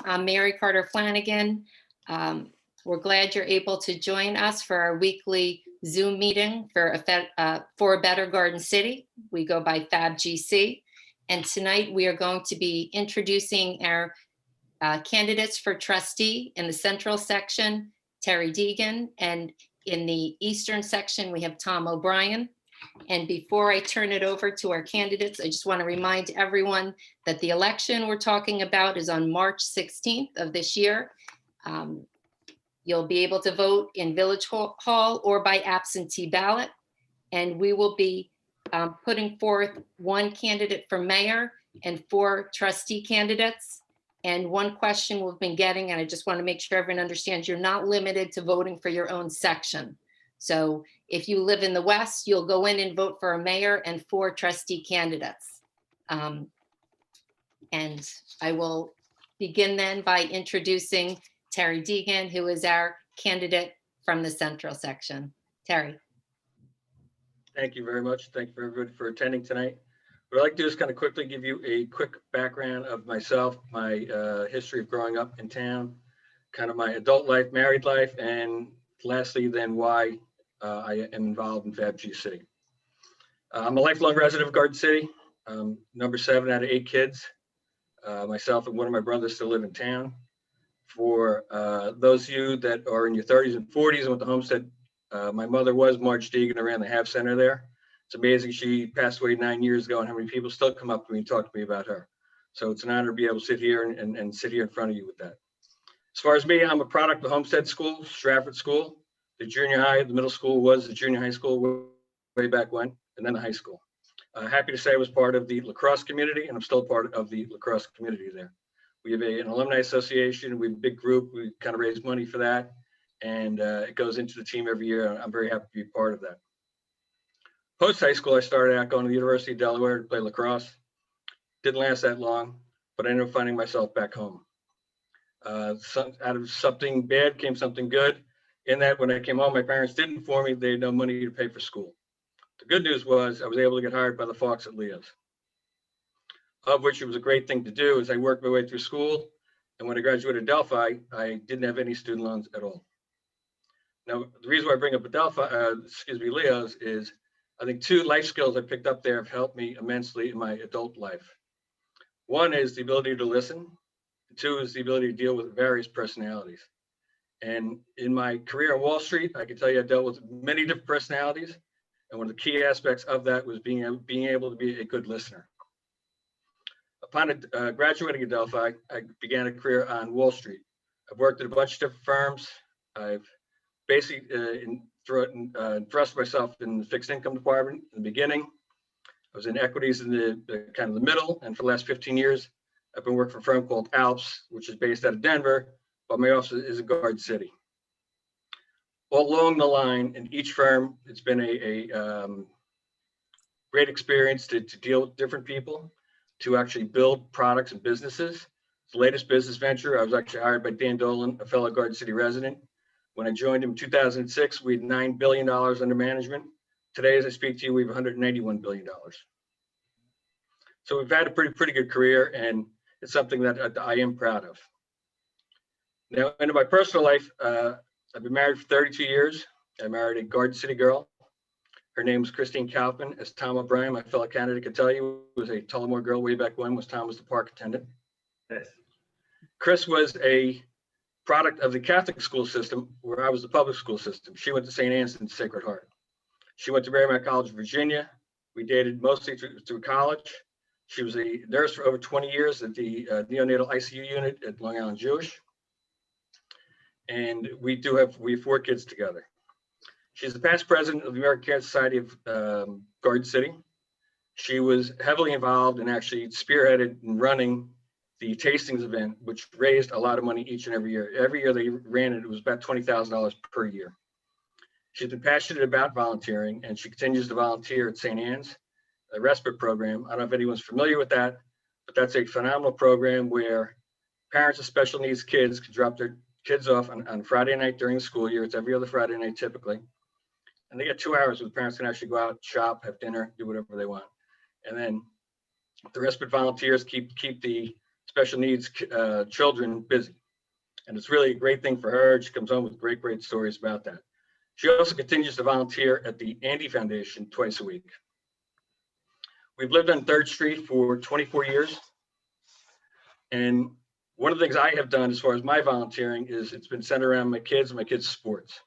I'm Mary Carter Flanagan. We're glad you're able to join us for our weekly Zoom meeting for a Better Garden City. We go by FabGC. And tonight we are going to be introducing our candidates for trustee in the central section, Terry Digan, and in the eastern section, we have Tom O'Brien. And before I turn it over to our candidates, I just want to remind everyone that the election we're talking about is on March 16th of this year. You'll be able to vote in Village Hall or by absentee ballot. And we will be putting forth one candidate for mayor and 4 trustee candidates. And one question we've been getting, and I just want to make sure everyone understands, you're not limited to voting for your own section. So if you live in the West, you'll go in and vote for a mayor and 4 trustee candidates. And I will begin then by introducing Terry Digan, who is our candidate from the central section. Terry. Thank you very much. Thank you everybody for attending tonight. What I'd like to do is kind of quickly give you a quick background of myself, my history of growing up in town, kind of my adult life, married life, and lastly, then why I am involved in FabGC. I'm a lifelong resident of Garden City, number 7 out of 8 kids. Myself and one of my brothers still live in town. For those of you that are in your 30s and 40s and with the homestead, my mother was Marge Digan, ran the Half Center there. It's amazing she passed away 9 years ago and how many people still come up to me and talk to me about her. So it's an honor to be able to sit here and sit here in front of you with that. As far as me, I'm a product of Homestead School, Stratford School. The junior high, the middle school was the junior high school way back when, and then the high school. Happy to say I was part of the lacrosse community, and I'm still part of the lacrosse community there. We have an alumni association. We have a big group. We kind of raise money for that, and it goes into the team every year. I'm very happy to be part of that. Post high school, I started out going to the University of Delaware to play lacrosse. Didn't last that long, but I ended up finding myself back home. Out of something bad came something good. In that, when I came home, my parents did inform me they had no money to pay for school. The good news was I was able to get hired by the Fox at Leo's, of which it was a great thing to do as I worked my way through school. And when I graduated Delphi, I didn't have any student loans at all. Now, the reason why I bring up Leo's is I think 2 life skills I picked up there have helped me immensely in my adult life. One is the ability to listen. 2 is the ability to deal with various personalities. And in my career on Wall Street, I can tell you I dealt with many different personalities. And one of the key aspects of that was being able to be a good listener. Upon graduating at Delphi, I began a career on Wall Street. I've worked at a bunch of different firms. I've basically thrust myself in the fixed income department in the beginning. I was in equities in the kind of the middle, and for the last 15 years, I've been working for a firm called Alps, which is based out of Denver, but my office is in Garden City. All along the line, in each firm, it's been a great experience to deal with different people, to actually build products and businesses. The latest business venture, I was actually hired by Dan Dolan, a fellow Garden City resident. When I joined him in 2006, we had $9 billion under management. Today, as I speak to you, we have $191 billion. So we've had a pretty good career, and it's something that I am proud of. Now, into my personal life, I've been married for 32 years. I married a Garden City girl. Her name was Christine Kaufman. As Tom O'Brien, my fellow candidate, could tell you, was a Tullamore girl way back when. Tom was the park attendant. Yes. Chris was a product of the Catholic school system, where I was the public school system. She went to St. Anne's and Sacred Heart. She went to Marymount College, Virginia. We dated mostly through college. She was a nurse for over 20 years at the neonatal ICU unit at Long Island Jewish. And we have 4 kids together. She's the past president of the American Cancer Society of Garden City. She was heavily involved and actually spearheaded in running the tastings event, which raised a lot of money each and every year. Every year they ran it, it was about $20,000 per year. She's been passionate about volunteering, and she continues to volunteer at St. Anne's, a respite program. I don't know if anyone's familiar with that, but that's a phenomenal program where parents of special needs kids can drop their kids off on Friday night during the school year. It's every other Friday night typically. And they get 2 hours where the parents can actually go out, shop, have dinner, do whatever they want. And then the respite volunteers keep the special needs children busy. And it's really a great thing for her. She comes home with great stories about that. She also continues to volunteer at the Andy Foundation twice a week. We've lived on 3rd Street for 24 years. And one of the things I have done as far as my volunteering is it's been centered around my kids and my kids' sports.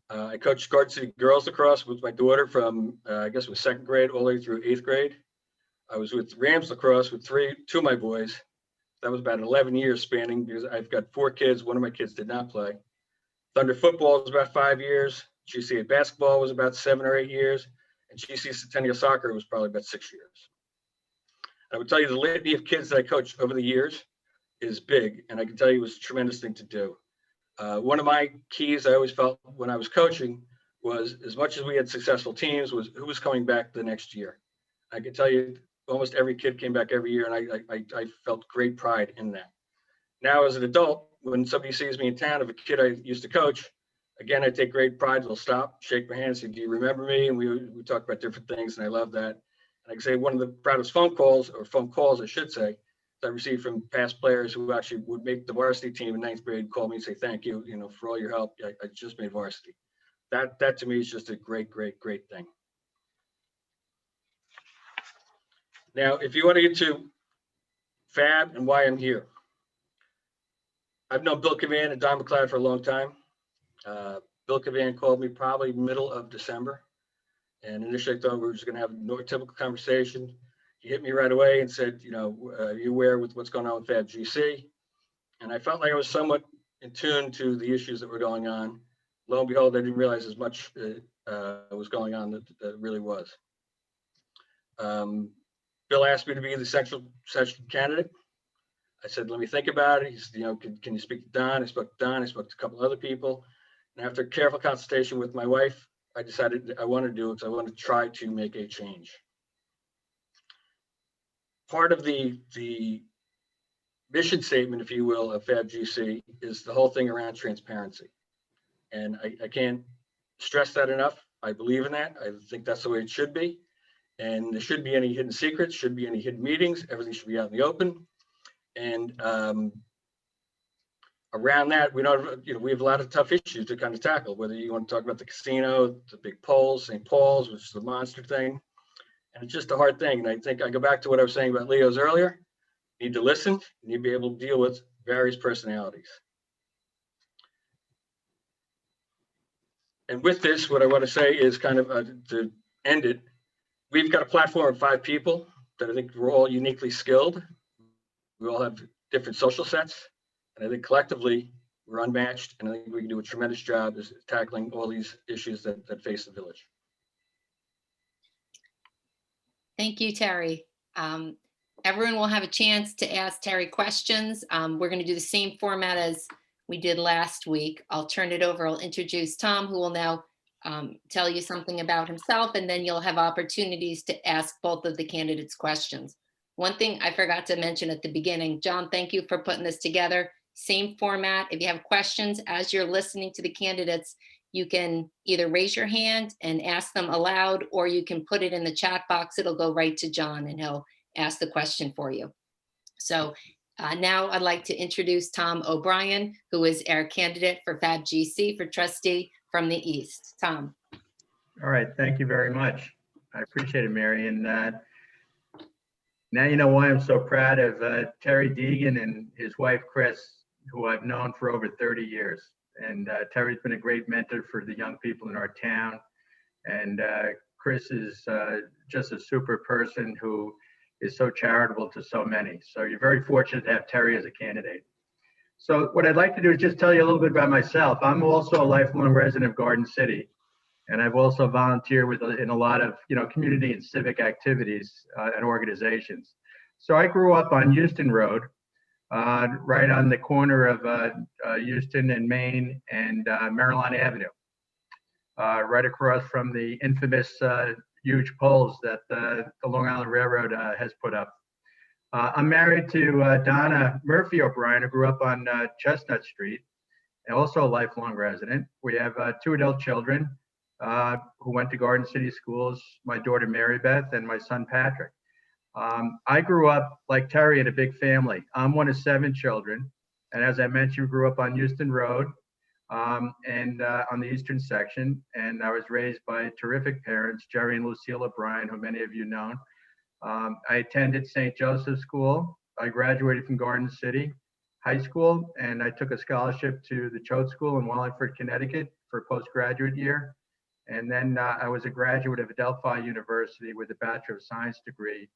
I coached Garden City girls lacrosse with my daughter from, I guess it was 2nd grade all the way through 8th grade. I was with Rams lacrosse with two of my boys. That was about 11 years spanning because I've got 4 kids. One of my kids did not play. Thunder football was about 5 years. GCA basketball was about 7 or 8 years. And GCA Centennial soccer was probably about 6 years. I would tell you the litany of kids that I coached over the years is big. And I can tell you it was a tremendous thing to do. One of my keys I always felt when I was coaching was, as much as we had successful teams, was who was coming back the next year. I can tell you almost every kid came back every year, and I felt great pride in that. Now, as an adult, when somebody sees me in town of a kid I used to coach, again, I take great pride. They'll stop, shake my hand, say, "Do you remember me?" And we talk about different things, and I love that. And I can say one of the proudest phone calls I should say, that I received from past players who actually would make the varsity team in 9th grade call me and say, "Thank you, for all your help. I just made varsity." That to me is just a great thing. Now, if you want to get to FAB and why I'm here, I've known Bill Cavan and Don McLeod for a long time. Bill Cavan called me probably middle of December. And initially I thought we were just going to have a typical conversation. He hit me right away and said, are you aware with what's going on with FAB GC? And I felt like I was somewhat in tune to the issues that were going on. Lo and behold, I didn't realize as much was going on that it really was. Bill asked me to be the central session candidate. I said, let me think about it. He said, can you speak to Don? I spoke to Don. I spoke to a couple other people. And after careful consultation with my wife, I decided I want to do it because I want to try to make a change. Part of the mission statement, if you will, of FABGC is the whole thing around transparency. And I can't stress that enough. I believe in that. I think that's the way it should be. And there shouldn't be any hidden secrets, shouldn't be any hidden meetings. Everything should be out in the open. And around that, we have a lot of tough issues to kind of tackle, whether you want to talk about the casino, the big polls, St. Paul's, which is a monster thing. And it's just a hard thing. And I think I go back to what I was saying about Leo's earlier. You need to listen, you need to be able to deal with various personalities. And with this, what I want to say is kind of to end it, we've got a platform of 5 people that I think we're all uniquely skilled. We all have different social sets. And I think collectively we're unmatched. And I think we can do a tremendous job of tackling all these issues that face the village. Thank you, Terry. Everyone will have a chance to ask Terry questions. We're going to do the same format as we did last week. I'll turn it over. I'll introduce Tom, who will now tell you something about himself, and then you'll have opportunities to ask both of the candidates questions. One thing I forgot to mention at the beginning, John, thank you for putting this together. Same format. If you have questions as you're listening to the candidates, you can either raise your hand and ask them aloud, or you can put it in the chat box. It'll go right to John and he'll ask the question for you. So now I'd like to introduce Tom O'Brien, who is our candidate for FABGC for trustee from the East. Tom. All right, thank you very much. I appreciate it, Mary. And now you know why I'm so proud of Terry Digan and his wife, Chris, who I've known for over 30 years. And Terry's been a great mentor for the young people in our town. And Chris is just a super person who is so charitable to so many. So you're very fortunate to have Terry as a candidate. So what I'd like to do is just tell you a little bit about myself. I'm also a lifelong resident of Garden City. And I've also volunteered in a lot of community and civic activities and organizations. So I grew up on Houston Road, right on the corner of Houston and Main and Maryland Avenue, right across from the infamous huge poles that the Long Island Railroad has put up. I'm married to Donna Murphy O'Brien, who grew up on Chestnut Street, and also a lifelong resident. We have 2 adult children who went to Garden City schools, my daughter Mary Beth and my son Patrick. I grew up like Terry in a big family. I'm one of 7 children. And as I mentioned, grew up on Houston Road and on the eastern section. And I was raised by terrific parents, Jerry and Lucille O'Brien, who many of you know. I attended St. Joseph's School. I graduated from Garden City High School, and I took a scholarship to the Choate School in Wallingford, Connecticut for a postgraduate year. And then I was a graduate of Adelphi University with a Bachelor of Science degree,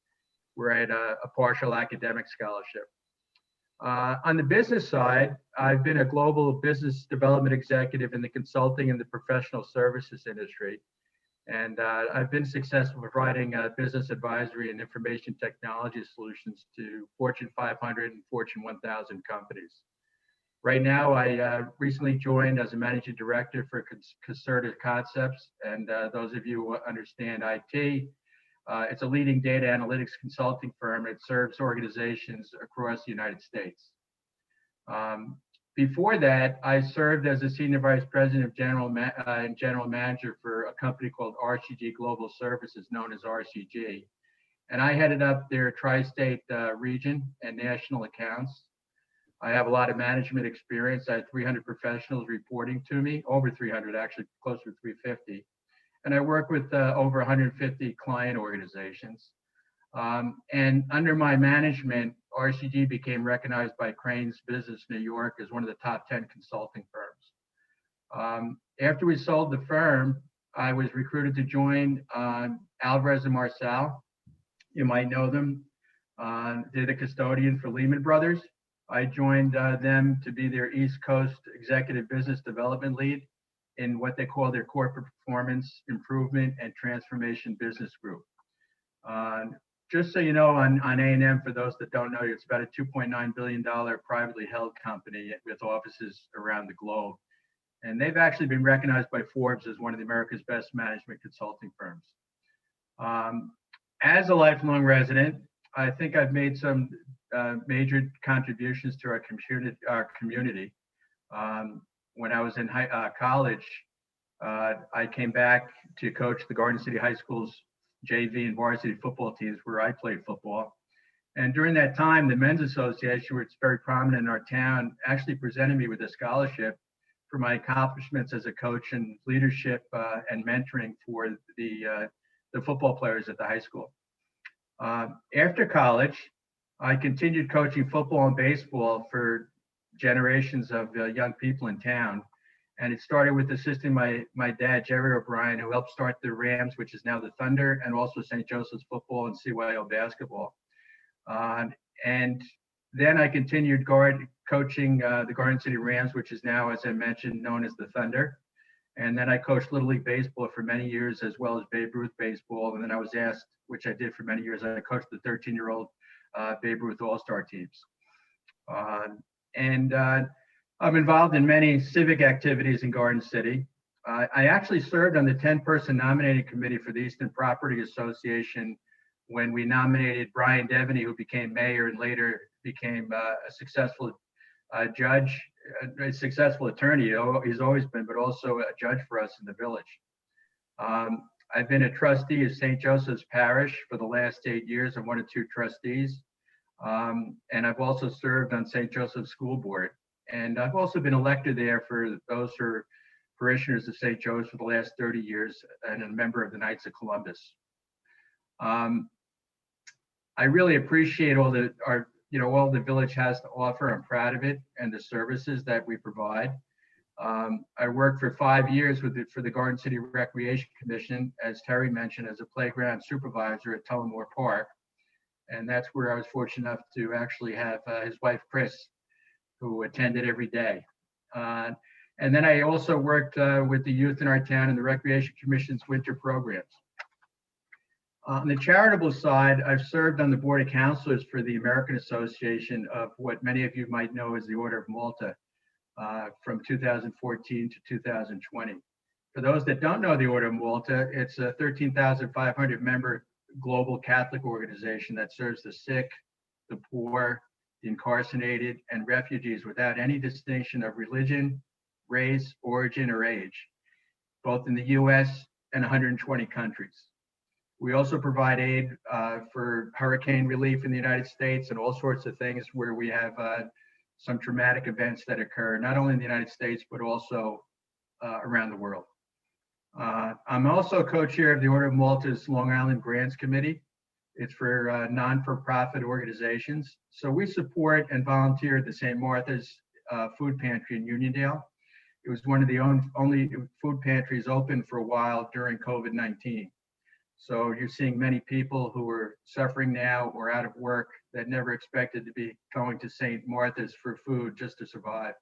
where I had a partial academic scholarship. On the business side, I've been a global business development executive in the consulting and the professional services industry. And I've been successful providing business advisory and information technology solutions to Fortune 500 and Fortune 1000 companies. Right now, I recently joined as a managing director for Concerted Concepts. And those of you who understand IT, it's a leading data analytics consulting firm. It serves organizations across the United States. Before that, I served as a senior vice president of general manager for a company called RCG Global Services, known as RCG. And I headed up their tri-state region and national accounts. I have a lot of management experience. I had 300 professionals reporting to me, over 300, actually closer to 350. And I work with over 150 client organizations. And under my management, RCG became recognized by Crane's Business New York as one of the top 10 consulting firms. After we sold the firm, I was recruited to join Alvarez and Marsal. You might know them. They're the custodian for Lehman Brothers. I joined them to be their East Coast executive business development lead in what they call their corporate performance improvement and transformation business group. Just so you know, on A&M, for those that don't know, it's about a $2.9 billion privately held company with offices around the globe. And they've actually been recognized by Forbes as one of America's best management consulting firms. As a lifelong resident, I think I've made some major contributions to our community. When I was in college, I came back to coach the Garden City High School's JV and varsity football teams where I played football. And during that time, the Men's Association, which is very prominent in our town, actually presented me with a scholarship for my accomplishments as a coach and leadership and mentoring for the football players at the high school. After college, I continued coaching football and baseball for generations of young people in town. And it started with assisting my dad, Jerry O'Brien, who helped start the Rams, which is now the Thunder, and also St. Joseph's football and CYO basketball. And then I continued coaching the Garden City Rams, which is now, as I mentioned, known as the Thunder. And then I coached Little League Baseball for many years, as well as Babe Ruth Baseball. And then I was asked, which I did for many years, I coached the 13-year-old Babe Ruth All-Star teams. I'm involved in many civic activities in Garden City. I actually served on the 10-person nominating committee for the Eastern Property Association when we nominated Brian Devaney, who became mayor and later became a successful judge, a successful attorney. He's always been, but also a judge for us in the village. I've been a trustee of St. Joseph's Parish for the last 8 years. I'm one of 2 trustees. And I've also served on St. Joseph's School Board. And I've also been elected there for those who are parishioners of St. Joe's for the last 30 years and a member of the Knights of Columbus. I really appreciate all the village has to offer. I'm proud of it and the services that we provide. I worked for 5 years for the Garden City Recreation Commission, as Terry mentioned, as a playground supervisor at Tullamore Park. And that's where I was fortunate enough to actually have his wife, Chris, who attended every day. And then I also worked with the youth in our town and the Recreation Commission's winter programs. On the charitable side, I've served on the Board of Counselors for the American Association of what many of you might know as the Order of Malta from 2014 to 2020. For those that don't know the Order of Malta, it's a 13,500 member global Catholic organization that serves the sick, the poor, the incarcerated, and refugees without any distinction of religion, race, origin, or age, both in the US and 120 countries. We also provide aid for hurricane relief in the United States and all sorts of things where we have some traumatic events that occur, not only in the United States, but also around the world. I'm also co-chair of the Order of Malta's Long Island Grants Committee. It's for non-for-profit organizations. So we support and volunteer at the St. Martha's Food Pantry in Uniondale. It was one of the only food pantries open for a while during COVID-19. So you're seeing many people who are suffering now or out of work that never expected to be going to St. Martha's for food just to survive.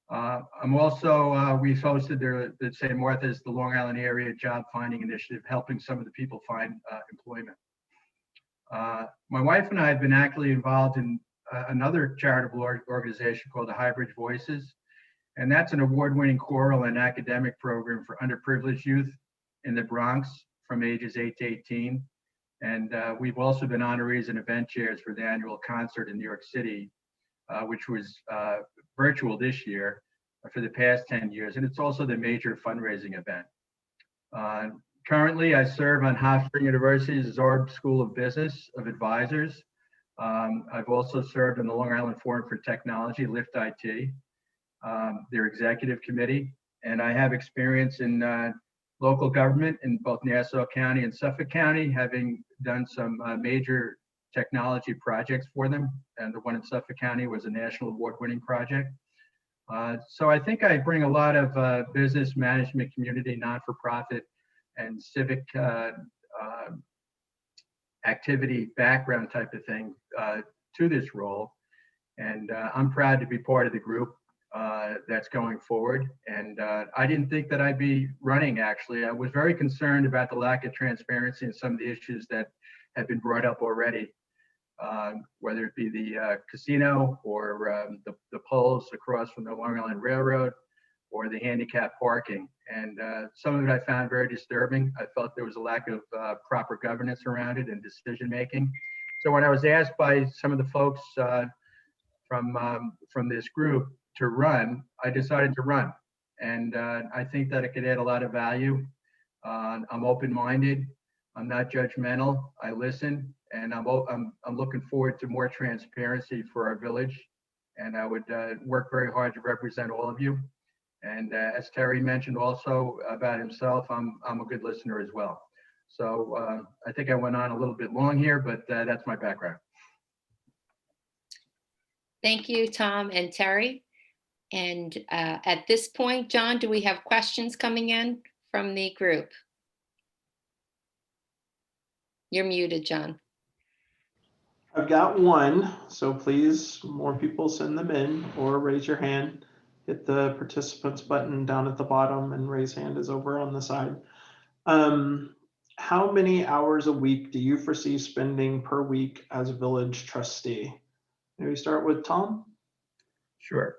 I'm also, we've hosted the St. Martha's, the Long Island Area Job Finding Initiative, helping some of the people find employment. My wife and I have been actively involved in another charitable organization called the Highbridge Voices, and that's an award-winning choral and academic program for underprivileged youth in the Bronx from ages 8 to 18. And we've also been honorees and event chairs for the annual concert in New York City, which was virtual this year for the past 10 years. And it's also the major fundraising event. Currently, I serve on Hofstra University's Zorb School of Business of Advisors. I've also served on the Long Island Forum for Technology, LIFT IT, their executive committee. And I have experience in local government in both Nassau County and Suffolk County, having done some major technology projects for them. And the one in Suffolk County was a national award-winning project. So I think I bring a lot of business management, community, non-for-profit, and civic activity background type of thing to this role. And I'm proud to be part of the group that's going forward. And I didn't think that I'd be running, actually. I was very concerned about the lack of transparency and some of the issues that have been brought up already, whether it be the casino or the poles across from the Long Island Railroad or the handicap parking. And some of it I found very disturbing. I felt there was a lack of proper governance around it and decision making. So when I was asked by some of the folks from this group to run, I decided to run. And I think that it could add a lot of value. I'm open-minded. I'm not judgmental. I listen, and I'm looking forward to more transparency for our village. And I would work very hard to represent all of you. And as Terry mentioned also about himself, I'm a good listener as well. So I think I went on a little bit long here, but that's my background. Thank you, Tom and Terry. And at this point, John, do we have questions coming in from the group? You're muted, John. I've got one, so please, more people send them in or raise your hand. Hit the participants button down at the bottom and raise hand is over on the side. How many hours a week do you foresee spending per week as a village trustee? Maybe start with Tom. Sure.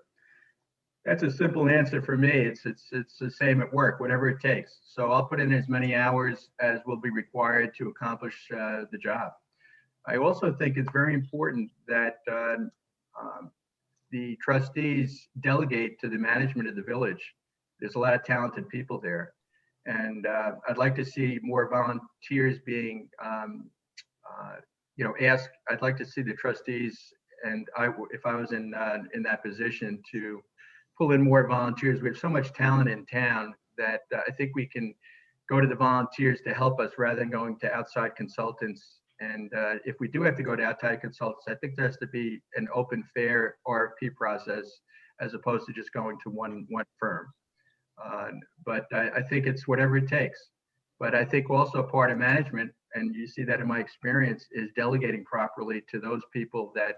That's a simple answer for me. It's the same at work, whatever it takes. So I'll put in as many hours as will be required to accomplish the job. I also think it's very important that the trustees delegate to the management of the village. There's a lot of talented people there. And I'd like to see more volunteers being, asked. I'd like to see the trustees, and if I was in that position, to pull in more volunteers. We have so much talent in town that I think we can go to the volunteers to help us rather than going to outside consultants. And if we do have to go to outside consultants, I think there has to be an open, fair RFP process as opposed to just going to one firm. But I think it's whatever it takes. But I think also part of management, and you see that in my experience, is delegating properly to those people that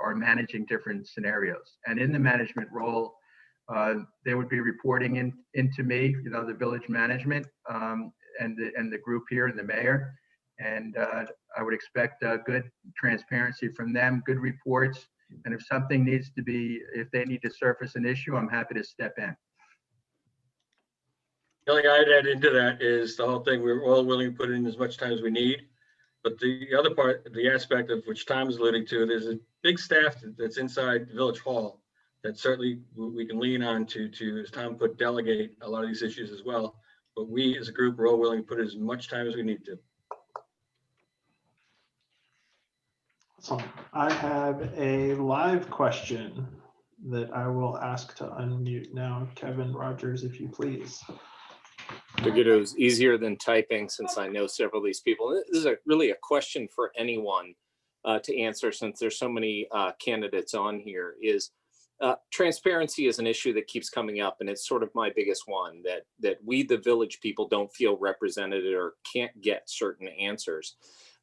are managing different scenarios. And in the management role, they would be reporting into me, the village management and the group here and the mayor. And I would expect good transparency from them, good reports. And if something needs to be, if they need to surface an issue, I'm happy to step in. The only thing I'd add into that is the whole thing, we're all willing to put in as much time as we need. But the other part, the aspect of which Tom is alluding to, there's a big staff that's inside Village Hall that certainly we can lean on to, as Tom put, delegate a lot of these issues as well. but we as a group are all willing to put as much time as we need to. So I have a live question that I will ask to unmute now. Kevin Rogers, if you please. Figured it was easier than typing since I know several of these people. This is really a question for anyone to answer since there's so many candidates on here. Is transparency is an issue that keeps coming up, and it's sort of my biggest one, that we, the village people, don't feel represented or can't get certain answers.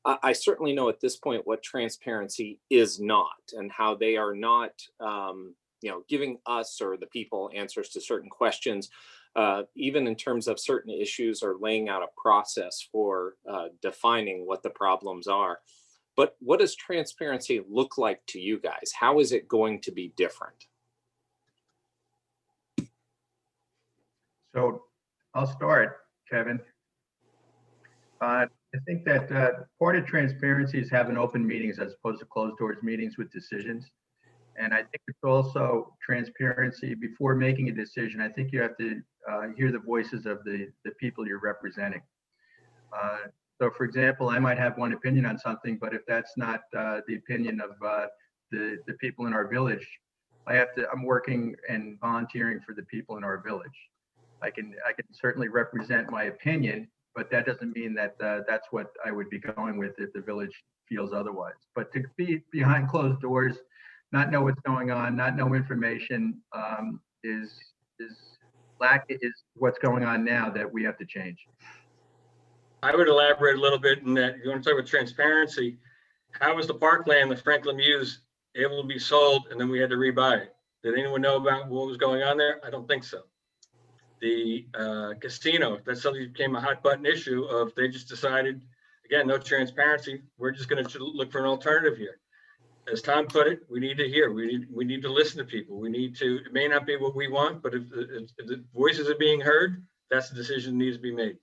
I certainly know at this point what transparency is not, and how they are not, giving us or the people answers to certain questions, even in terms of certain issues, or laying out a process for defining what the problems are. But what does transparency look like to you guys? How is it going to be different? So I'll start, Kevin. I think that part of transparency is having open meetings as opposed to closed doors meetings with decisions. And I think it's also transparency before making a decision. I think you have to hear the voices of the people you're representing. So for example, I might have one opinion on something, but if that's not the opinion of the people in our village, I'm working and volunteering for the people in our village. I can certainly represent my opinion, but that doesn't mean that that's what I would be going with if the village feels otherwise. But to be behind closed doors, not know what's going on, not know information is what's going on now that we have to change. I would elaborate a little bit in that you want to talk about transparency. How was the parkland that Franklin Muse able to be sold and then we had to rebuy it? Did anyone know about what was going on there? I don't think so. The casino, that's something that became a hot button issue of they just decided, again, no transparency. We're just going to look for an alternative here. As Tom put it, we need to hear, we need to listen to people. We need to, it may not be what we want, but if the voices are being heard, that's the decision that needs to be made.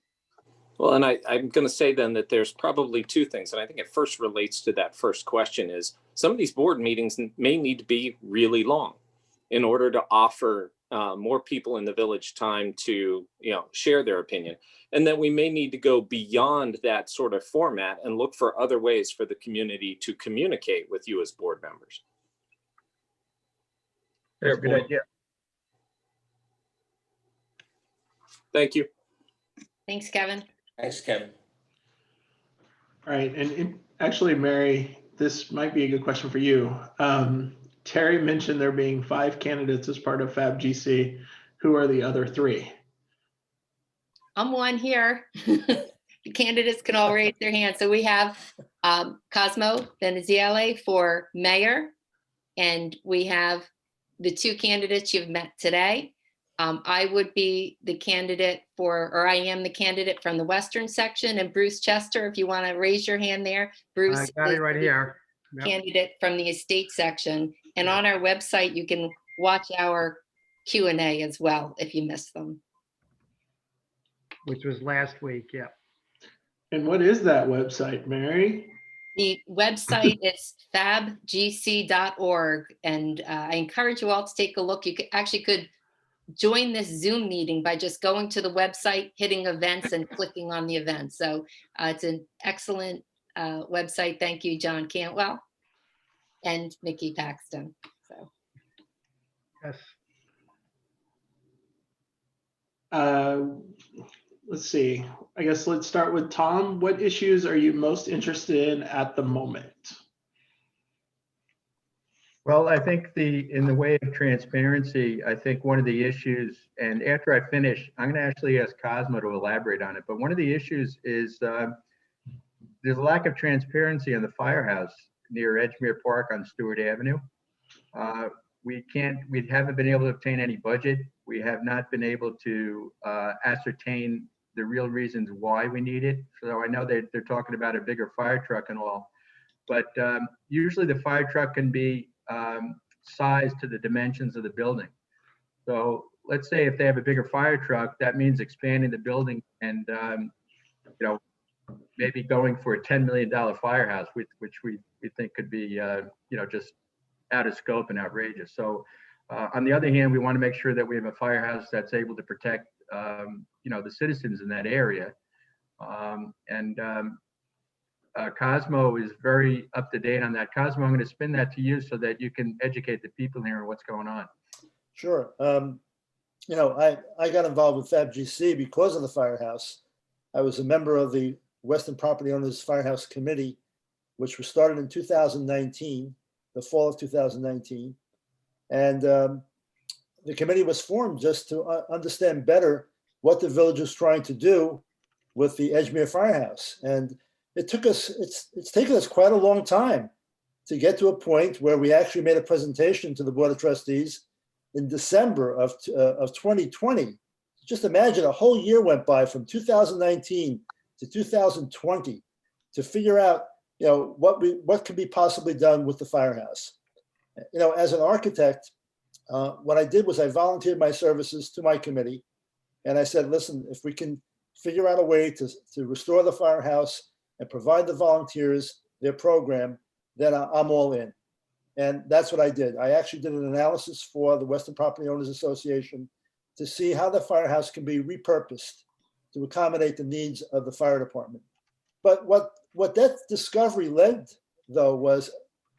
Well, and I'm going to say then that there's probably two things, and I think it first relates to that first question is some of these board meetings may need to be really long in order to offer more people in the village time to, share their opinion. And then we may need to go beyond that sort of format and look for other ways for the community to communicate with you as board members. That's a good idea. Thank you. Thanks, Kevin. Thanks, Kevin. All right, and actually, Mary, this might be a good question for you. Terry mentioned there being 5 candidates as part of FABGC. Who are the other 3? I'm one here. The candidates can all raise their hands. So we have Cosmo Veneziale for mayor, and we have the 2 candidates you've met today. I would be the candidate I am the candidate from the Western section, and Bruce Chester, if you want to raise your hand there. Bruce, I got it right here. Yep. Candidate from the estate section. And on our website, you can watch our Q&A as well if you missed them. Which was last week, yeah. And what is that website, Mary? The website is fabgc.org, and I encourage you all to take a look. You could join this Zoom meeting by just going to the website, hitting events, and clicking on the event. So it's an excellent website. Thank you, John Cantwell and Nikki Paxton. So Yes. Let's see. I guess let's start with Tom. What issues are you most interested in at the moment? Well, I think in the way of transparency, I think one of the issues, and after I finish, I'm going to actually ask Cosmo to elaborate on it, but one of the issues is there's a lack of transparency in the firehouse near Edgemere Park on Stewart Avenue. We haven't been able to obtain any budget. We have not been able to ascertain the real reasons why we need it. So I know they're talking about a bigger fire truck and all, but usually the fire truck can be sized to the dimensions of the building. So let's say if they have a bigger fire truck, that means expanding the building and maybe going for a $10 million firehouse, which we think could be just out of scope and outrageous. So on the other hand, we want to make sure that we have a firehouse that's able to protect the citizens in that area. Cosmo is very up to date on that. Cosmo, I'm going to spin that to you so that you can educate the people here on what's going on. Sure. I got involved with FABGC because of the firehouse. I was a member of the Western Property Owners Firehouse Committee, which was started in 2019, the fall of 2019. And the committee was formed just to understand better what the village was trying to do with the Edgemere Firehouse. And it's taken us quite a long time to get to a point where we actually made a presentation to the Board of Trustees in December of 2020. Just imagine a whole year went by from 2019 to 2020 to figure out, what could be possibly done with the firehouse. As an architect, what I did was I volunteered my services to my committee, and I said, listen, if we can figure out a way to restore the firehouse and provide the volunteers their program, then I'm all in. And that's what I did. I actually did an analysis for the Western Property Owners Association to see how the firehouse can be repurposed to accommodate the needs of the fire department. But what that discovery led, though, was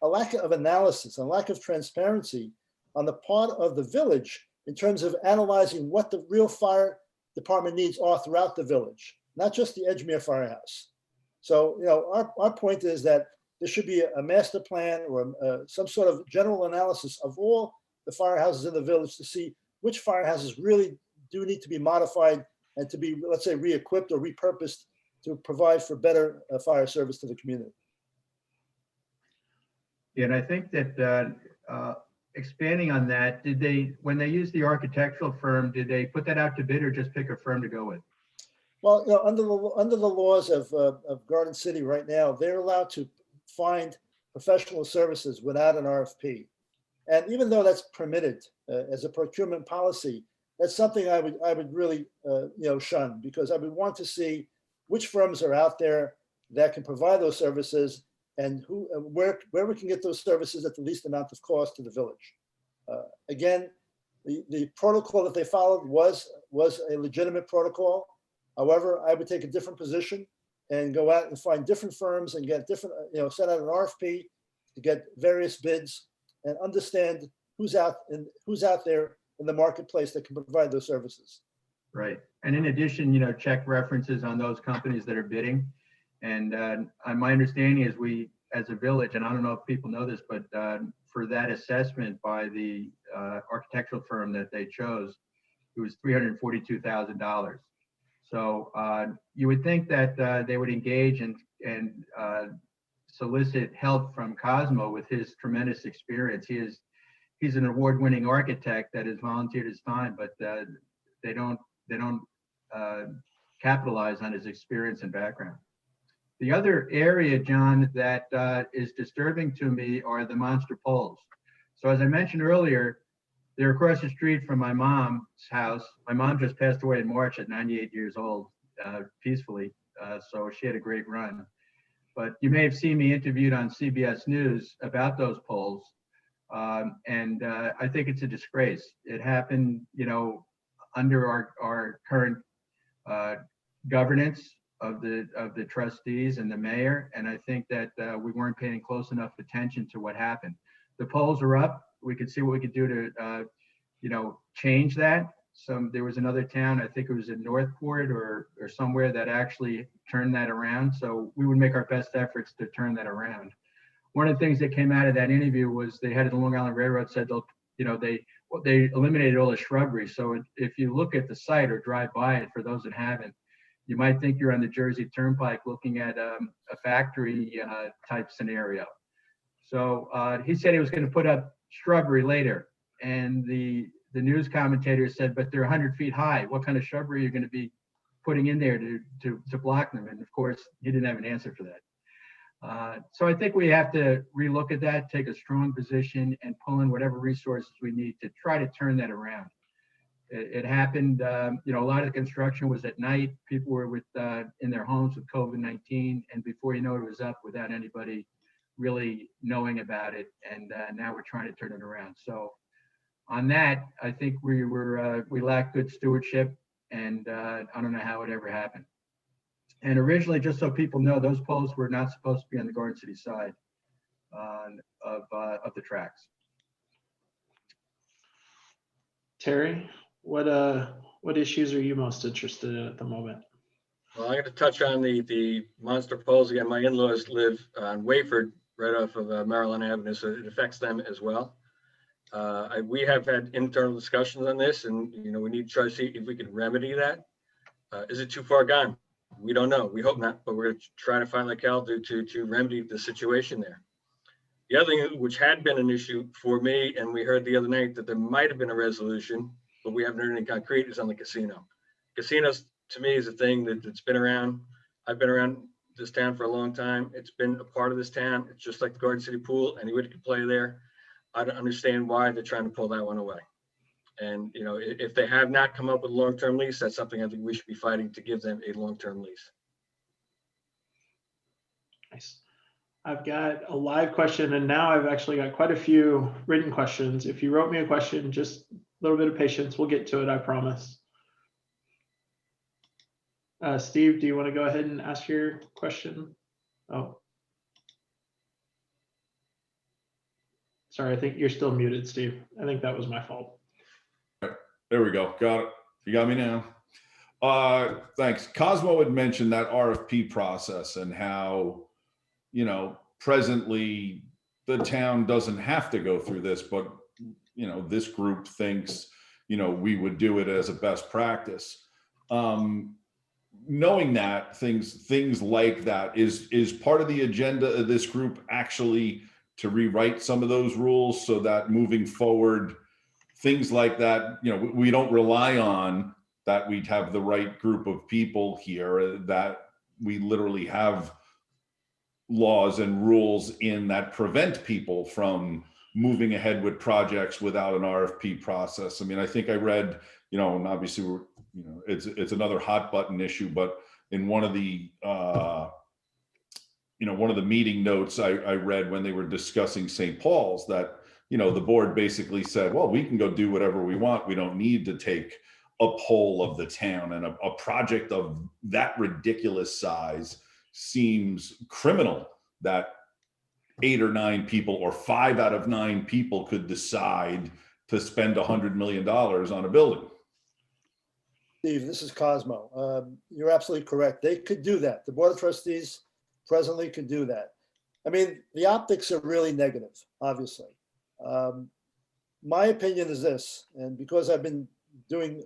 a lack of analysis, a lack of transparency on the part of the village in terms of analyzing what the real fire department needs are throughout the village, not just the Edgemere Firehouse. So, our point is that there should be a master plan or some sort of general analysis of all the firehouses in the village to see which firehouses really do need to be modified and to be, let's say, re-equipped or repurposed to provide for better fire service to the community. Yeah, and I think that expanding on that, when they used the architectural firm, did they put that out to bid or just pick a firm to go with? Well, under the laws of Garden City right now, they're allowed to find professional services without an RFP. And even though that's permitted as a procurement policy, that's something I would really shun, because I would want to see which firms are out there that can provide those services and where we can get those services at the least amount of cost to the village. Again, the protocol that they followed was a legitimate protocol. However, I would take a different position and go out and find different firms and get different, send out an RFP to get various bids and understand who's out there in the marketplace that can provide those services. Right. And in addition, check references on those companies that are bidding. And my understanding is we, as a village, and I don't know if people know this, but for that assessment by the architectural firm that they chose, it was $342,000. So you would think that they would engage and solicit help from Cosmo with his tremendous experience. He's an award-winning architect that has volunteered his time, but they don't capitalize on his experience and background. The other area, John, that is disturbing to me are the monster poles. So as I mentioned earlier, they're across the street from my mom's house. My mom just passed away in March at 98 years old, peacefully. So she had a great run. But you may have seen me interviewed on CBS News about those poles. And I think it's a disgrace. It happened, under our current governance of the trustees and the mayor. And I think that we weren't paying close enough attention to what happened. The polls are up. We could see what we could do to, change that. There was another town, I think it was in Northport or somewhere, that actually turned that around. So we would make our best efforts to turn that around. One of the things that came out of that interview was they had the Long Island Railroad said they eliminated all the shrubbery. So if you look at the site or drive by it, for those that haven't, you might think you're on the Jersey Turnpike looking at a factory type scenario. So he said he was going to put up shrubbery later, and the news commentator said, but they're 100 feet high. What kind of shrubbery are you going to be putting in there to block them? And of course, he didn't have an answer for that. So I think we have to relook at that, take a strong position, and pull in whatever resources we need to try to turn that around. It happened, a lot of the construction was at night. People were in their homes with COVID-19, and before you know it, it was up without anybody really knowing about it. And now we're trying to turn it around. So on that, I think we lacked good stewardship, And I don't know how it ever happened. And originally, just so people know, those poles were not supposed to be on the Garden City side of the tracks. Terry, what issues are you most interested in at the moment? Well, I'm going to touch on the monster poles again. My in-laws live on Wayford, right off of Maryland Avenue, so it affects them as well. We have had internal discussions on this, and we need to try to see if we can remedy that. Is it too far gone? We don't know. We hope not, but we're going to try to find, like Al do, to remedy the situation there. The other thing, which had been an issue for me, and we heard the other night that there might have been a resolution, but we haven't heard any concrete, is on the casino. Casinos, to me, is a thing that's been around. I've been around this town for a long time. It's been a part of this town. It's just like the Garden City Pool. Anybody can play there. I don't understand why they're trying to pull that one away. And, if they have not come up with a long-term lease, that's something I think we should be fighting to give them a long-term lease. Nice. I've got a live question, and now I've actually got quite a few written questions. If you wrote me a question, just a little bit of patience. We'll get to it, I promise. Steve, do you want to go ahead and ask your question? Oh. Sorry, I think you're still muted, Steve. I think that was my fault. There we go. Got it. You got me now. Thanks. Cosmo had mentioned that RFP process and how, presently the town doesn't have to go through this, but, this group thinks, we would do it as a best practice. Knowing that things like that is part of the agenda of this group actually to rewrite some of those rules so that moving forward, things like that, we don't rely on that we'd have the right group of people here, that we literally have laws and rules in that prevent people from moving ahead with projects without an RFP process. I mean, I think I read, and obviously it's another hot button issue, but in one of the one of the meeting notes I read when they were discussing St. Paul's, that the board basically said, well, we can go do whatever we want. We don't need to take a poll of the town, and a project of that ridiculous size seems criminal that 8 or 9 people or 5 out of 9 people could decide to spend $100 million on a building. Steve, this is Cosmo. You're absolutely correct. They could do that. The Board of Trustees presently could do that. I mean, the optics are really negative, obviously. My opinion is this, and because I've been doing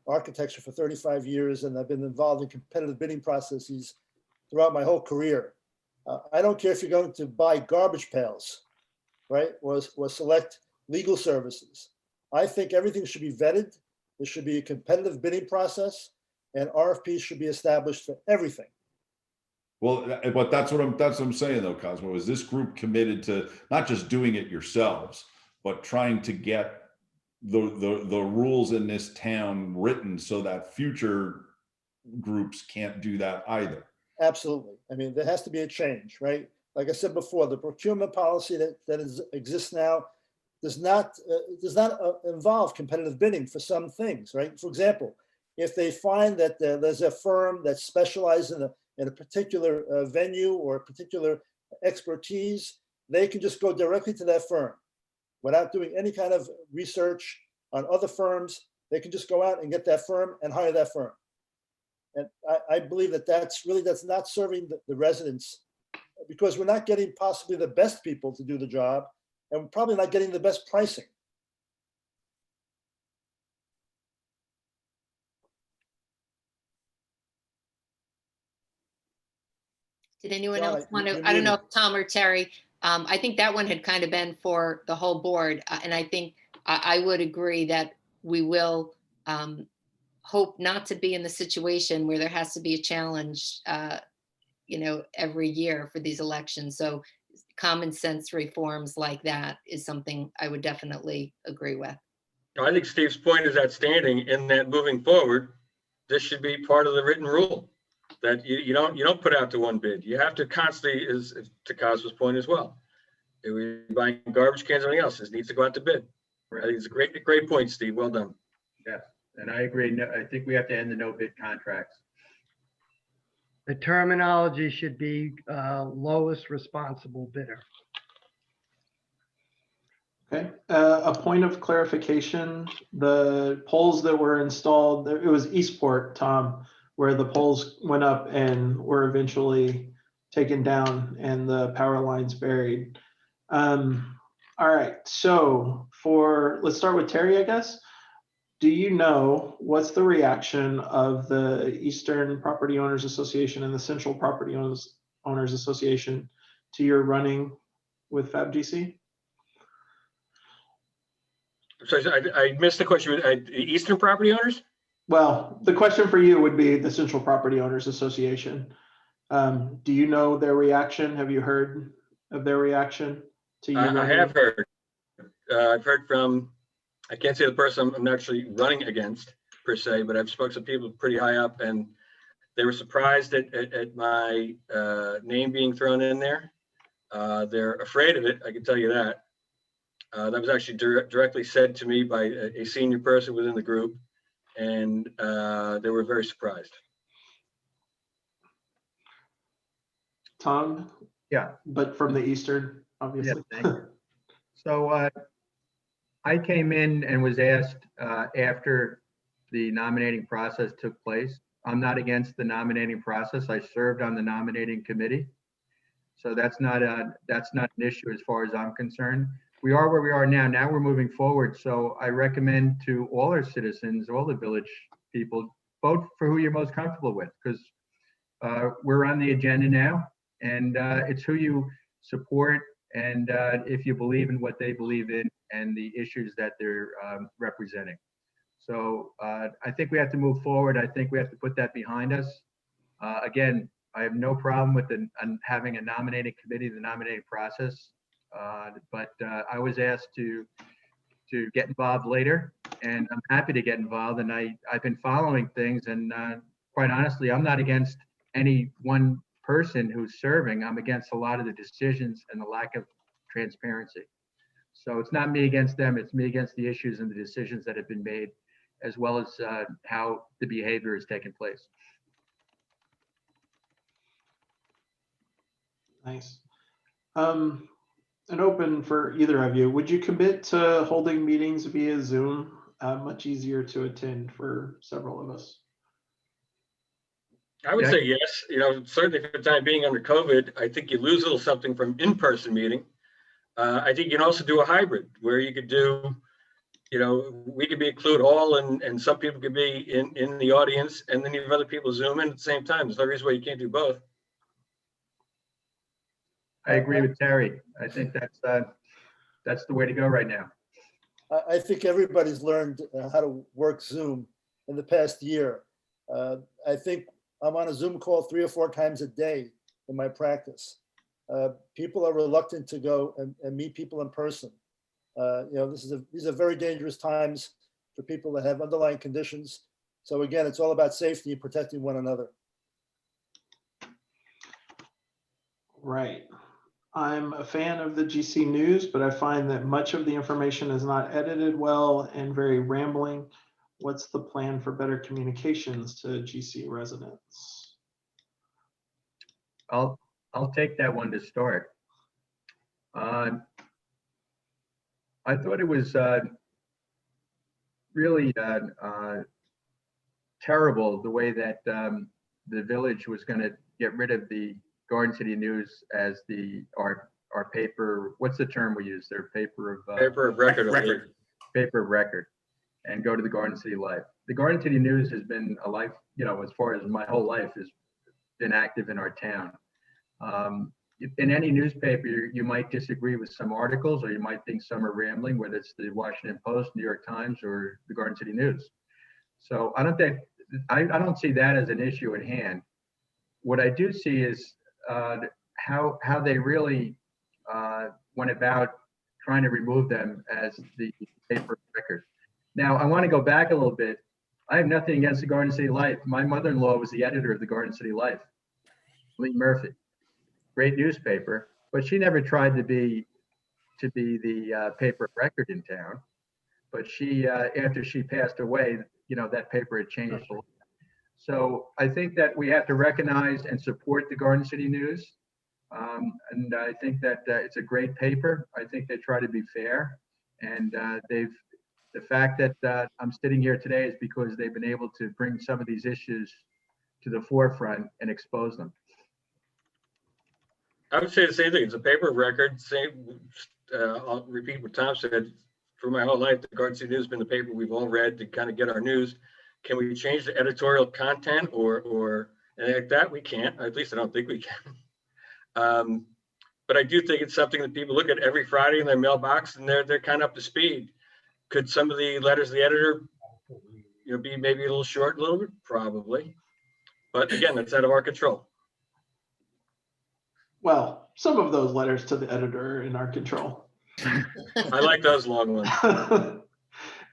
architecture for 35 years and I've been involved in competitive bidding processes throughout my whole career, I don't care if you're going to buy garbage pails, right, or select legal services. I think everything should be vetted. There should be a competitive bidding process, and RFPs should be established for everything. Well, but that's what I'm saying though, Cosmo, is this group committed to not just doing it yourselves, but trying to get the rules in this town written so that future groups can't do that either. Absolutely. I mean, there has to be a change, right? Like I said before, the procurement policy that exists now does not involve competitive bidding for some things, right? For example, if they find that there's a firm that specializes in a particular venue or a particular expertise, they can just go directly to that firm without doing any kind of research on other firms. They can just go out and get that firm and hire that firm. And I believe that's not serving the residents, because we're not getting possibly the best people to do the job, and we're probably not getting the best pricing. Did anyone John, else want to, you're I don't know muted. if Tom or Terry, I think that one had kind of been for the whole board. And I think I would agree that we will hope not to be in the situation where there has to be a challenge, every year for these elections. So common sense reforms like that is something I would definitely agree with. I think Steve's point is outstanding in that moving forward, this should be part of the written rule, that you don't put out to one bid. You have to constantly, is to Cosmo's point as well. If we're buying garbage cans or anything else, this needs to go out to bid. I think it's a great point, Steve. Well done. Yes. And I agree. No, I think we have to end the no bid contracts. The terminology should be lowest responsible bidder. Okay, a point of clarification, the poles that were installed, it was Eastport, Tom, where the poles went up and were eventually taken down and the power lines buried. All right, so let's start with Terry, I guess. Do you know what's the reaction of the Eastern Property Owners Association and the Central Property Owners Association to your running with FabGC? So I missed the question. The Eastern property owners? Well, the question for you would be the Central Property Owners Association. Do you know their reaction? Have you heard of their reaction to you I running? have heard. I've heard from, I can't say the person I'm actually running against per se, but I've spoken to people pretty high up, and they were surprised at my name being thrown in there. They're afraid of it, I can tell you that. That was actually directly said to me by a senior person within the group, and they were very surprised. Tom? Yeah. But from the Eastern, obviously. Yeah, thank you. So I came in and was asked after the nominating process took place. I'm not against the nominating process. I served on the nominating committee. So that's not an issue as far as I'm concerned. We are where we are now. Now we're moving forward. So I recommend to all our citizens, all the village people, vote for who you're most comfortable with, because we're on the agenda now, and it's who you support, and if you believe in what they believe in and the issues that they're representing. So I think we have to move forward. I think we have to put that behind us. Again, I have no problem with having a nominating committee, the nominating process. But I was asked to get involved later, and I'm happy to get involved. And I've been following things, and quite honestly, I'm not against any one person who's serving. I'm against a lot of the decisions and the lack of transparency. So it's not me against them, it's me against the issues and the decisions that have been made, as well as how the behavior has taken place. Nice. And open for either of you. Would you commit to holding meetings via Zoom? Much easier to attend for several of us. I would say yes. Certainly for the time being under COVID, I think you lose a little something from in-person meeting. I think you can also do a hybrid where you could do, we could be include all, and some people could be in the audience, and then you have other people Zoom in at the same time. There's no reason why you can't do both. I agree with Terry. I think that's the way to go right now. I think everybody's learned how to work Zoom in the past year. I think I'm on a Zoom call 3 or 4 times a day in my practice. People are reluctant to go and meet people in person. These are very dangerous times for people that have underlying conditions. So again, it's all about safety and protecting one another. Right. I'm a fan of the GC News, but I find that much of the information is not edited well and very rambling. What's the plan for better communications to GC residents? I'll take that one to start. I thought it was really terrible the way that the village was going to get rid of the Garden City News as our paper. What's the term we use? Their paper of Paper of record. Paper of record, and go to the Garden City Life. The Garden City News has been a life, as far as my whole life has been active in our town. In any newspaper, you might disagree with some articles, or you might think some are rambling, whether it's the Washington Post, New York Times, or the Garden City News. So I don't see that as an issue at hand. What I do see is how they really went about trying to remove them as the paper record. Now, I want to go back a little bit. I have nothing against the Garden City Life. My mother-in-law was the editor of the Garden City Life, Lee Murphy. Great newspaper, but she never tried to be the paper record in town. But she, after she passed away, that paper had changed. a lot. So I think that we have to recognize and support the Garden City News. And I think that it's a great paper. I think they try to be fair. And the fact that I'm sitting here today is because they've been able to bring some of these issues to the forefront and expose them. I would say the same thing. It's a paper of record. I'll repeat what Tom said. For my whole life, the Garden City News has been the paper we've all read to kind of get our news. Can we change the editorial content or anything like that? We can't. At least I don't think we can. But I do think it's something that people look at every Friday in their mailbox, and they're kind of up to speed. Could some of the letters of the editor, be maybe a little short, a little bit? Probably. But again, it's out of our control. Well, some of those letters to the editor are in our control. I like those long ones.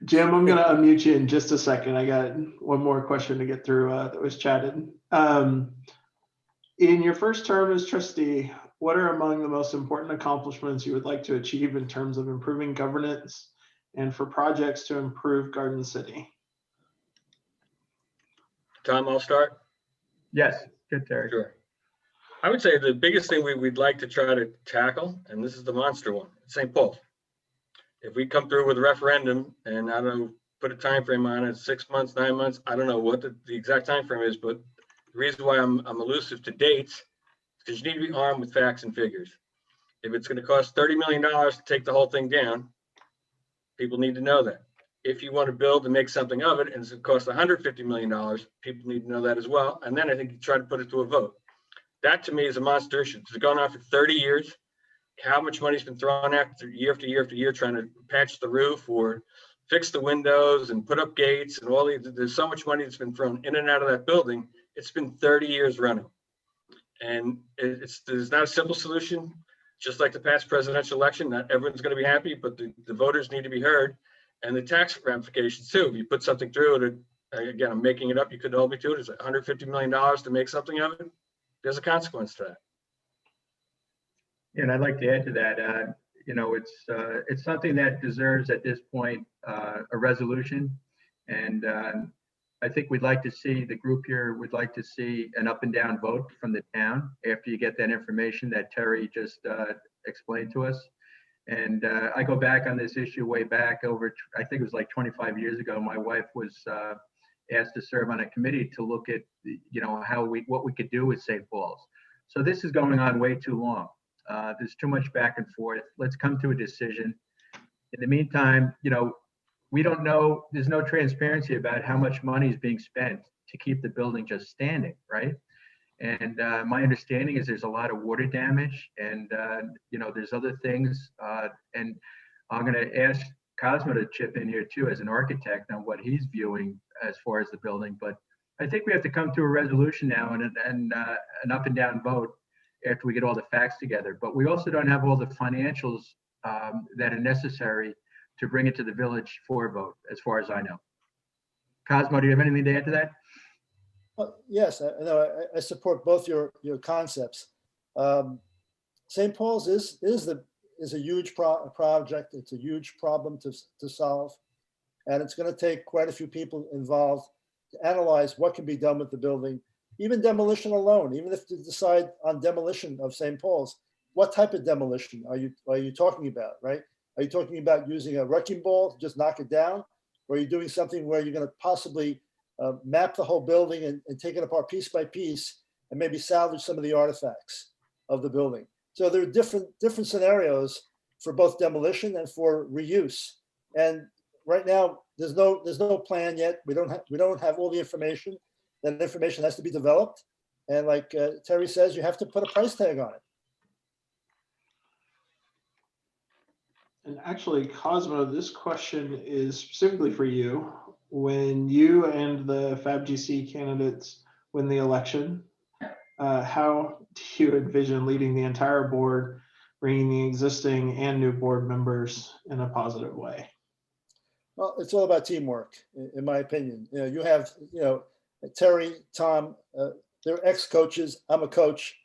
Jim, I'm going to unmute you in just a second. I got one more question to get through that was chatted. In your first term as trustee, what are among the most important accomplishments you would like to achieve in terms of improving governance and for projects to improve Garden City? Tom, I'll start. Yes, good, Terry. Sure. I would say the biggest thing we'd like to try to tackle, and this is the monster one, St. Paul's. If we come through with a referendum, and I don't know, put a time frame on it, 6 months, 9 months, I don't know what the exact time frame is, but the reason why I'm elusive to dates is because you need to be armed with facts and figures. If it's going to cost $30 million to take the whole thing down, people need to know that. If you want to build and make something of it, and it's going to cost $150 million, people need to know that as well. And then I think you try to put it to a vote. That to me is a monster issue. It's gone on for 30 years. How much money's been thrown after year after year after year trying to patch the roof or fix the windows and put up gates and all these. There's so much money that's been thrown in and out of that building. It's been 30 years running. And there's not a simple solution. Just like the past presidential election, not everyone's going to be happy, but the voters need to be heard. And the tax ramifications too. If you put something through it, again, I'm making it up. You could hold me to it. It's $150 million to make something of it. There's a consequence to that. And I'd like to add to that, it's something that deserves at this point a resolution. And I think we'd like to see, the group here would like to see an up and down vote from the town after you get that information that Terry just explained to us. And I go back on this issue way back over, I think it was like 25 years ago. My wife was asked to serve on a committee to look at, what we could do with St. Paul's. So this is going on way too long. There's too much back and forth. Let's come to a decision. In the meantime, we don't know, there's no transparency about how much money is being spent to keep the building just standing, right? And my understanding is there's a lot of water damage and, there's other things. And I'm going to ask Cosmo to chip in here too as an architect on what he's viewing as far as the building. But I think we have to come to a resolution now and an up and down vote after we get all the facts together. But we also don't have all the financials that are necessary to bring it to the village for a vote, as far as I know. Cosmo, do you have anything to add to that? Yes, I support both your concepts. St. Paul's is a huge project. It's a huge problem to solve, and it's going to take quite a few people involved to analyze what can be done with the building, even demolition alone. Even if you decide on demolition of St. Paul's, what type of demolition are you talking about, right? Are you talking about using a wrecking ball to just knock it down, or are you doing something where you're going to possibly map the whole building and take it apart piece by piece and maybe salvage some of the artifacts of the building? So there are different scenarios for both demolition and for reuse. And right now, there's no plan yet. We don't have all the information. That information has to be developed. And like Terry says, you have to put a price tag on it. And actually, Cosmo, this question is specifically for you. When you and the FABGC candidates win the election, how do you envision leading the entire board, bringing the existing and new board members in a positive way? Well, it's all about teamwork, in my opinion. You have, Terry, Tom, they're ex-coaches. I'm a coach.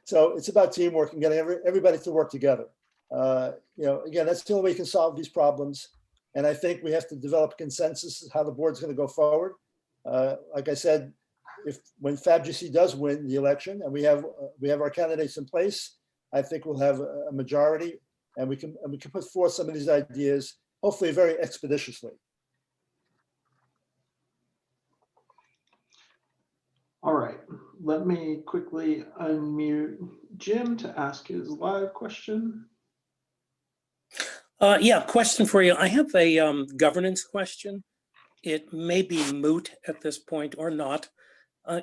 So it's about teamwork and getting everybody to work together. Again, that's the only way you can solve these problems. And I think we have to develop consensus how the board's going to go forward. Like I said, when FABGC does win the election and we have our candidates in place, I think we'll have a majority, and we can put forth some of these ideas, hopefully very expeditiously. All right, let me quickly unmute Jim to ask his live question. Yeah, question for you. I have a governance question. It may be moot at this point or not.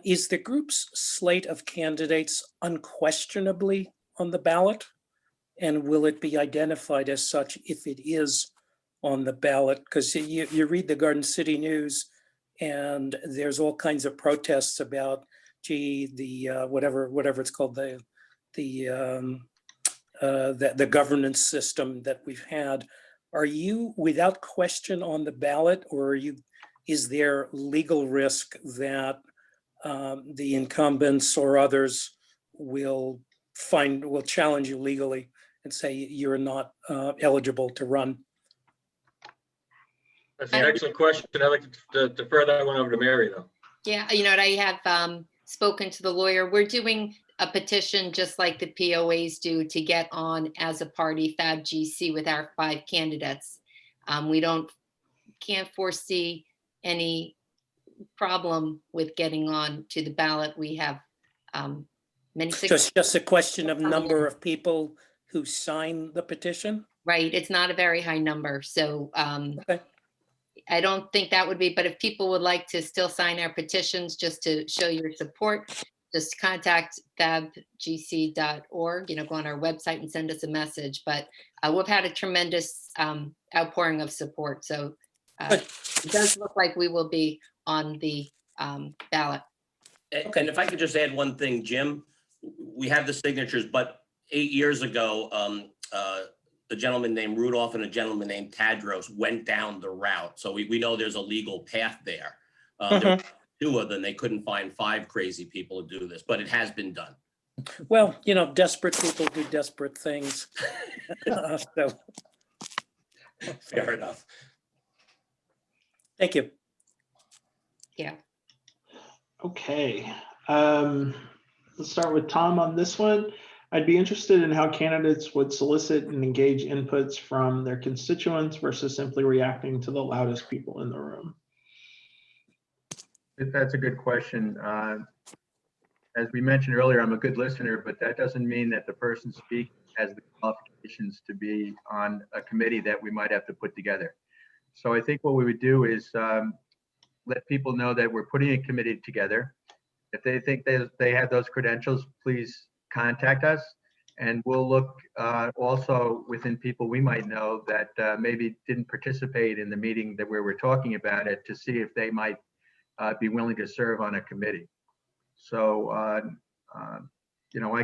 Is the group's slate of candidates unquestionably on the ballot? And will it be identified as such if it is on the ballot? Because you read the Garden City News and there's all kinds of protests about, gee, the whatever it's called, the governance system that we've had. Are you without question on the ballot, or is there legal risk that the incumbents or others will challenge you legally and say you're not eligible to run? That's an excellent question. I'd like to defer that one over to Mary, though. Yeah, I have spoken to the lawyer. We're doing a petition just like the POAs do to get on as a party FABGC with our 5 candidates. We can't foresee any problem with getting on to the ballot. We have many. So it's just a question of number of people who sign the petition? Right, it's not a very high number, so Okay. I don't think that would be, but if people would like to still sign our petitions just to show your support, just contact fabgc.org, go on our website and send us a message. But we've had a tremendous outpouring of support. So it does look like we will be on the ballot. And if I could just add one thing, Jim, we have the signatures, but 8 years ago, a gentleman named Rudolph and a gentleman named Tadros went down the route. So we know there's a legal path there. There were 2 of them. They couldn't find 5 crazy people to do this, but it has been done. Well, desperate people do desperate things. So, Fair enough. thank you. Yeah. Okay, let's start with Tom on this one. I'd be interested in how candidates would solicit and engage inputs from their constituents versus simply reacting to the loudest people in the room. That's a good question. As we mentioned earlier, I'm a good listener, but that doesn't mean that the person speaking has the qualifications to be on a committee that we might have to put together. So I think what we would do is let people know that we're putting a committee together. If they think they have those credentials, please contact us, and we'll look also within people we might know that maybe didn't participate in the meeting that we were talking about it, to see if they might be willing to serve on a committee. So I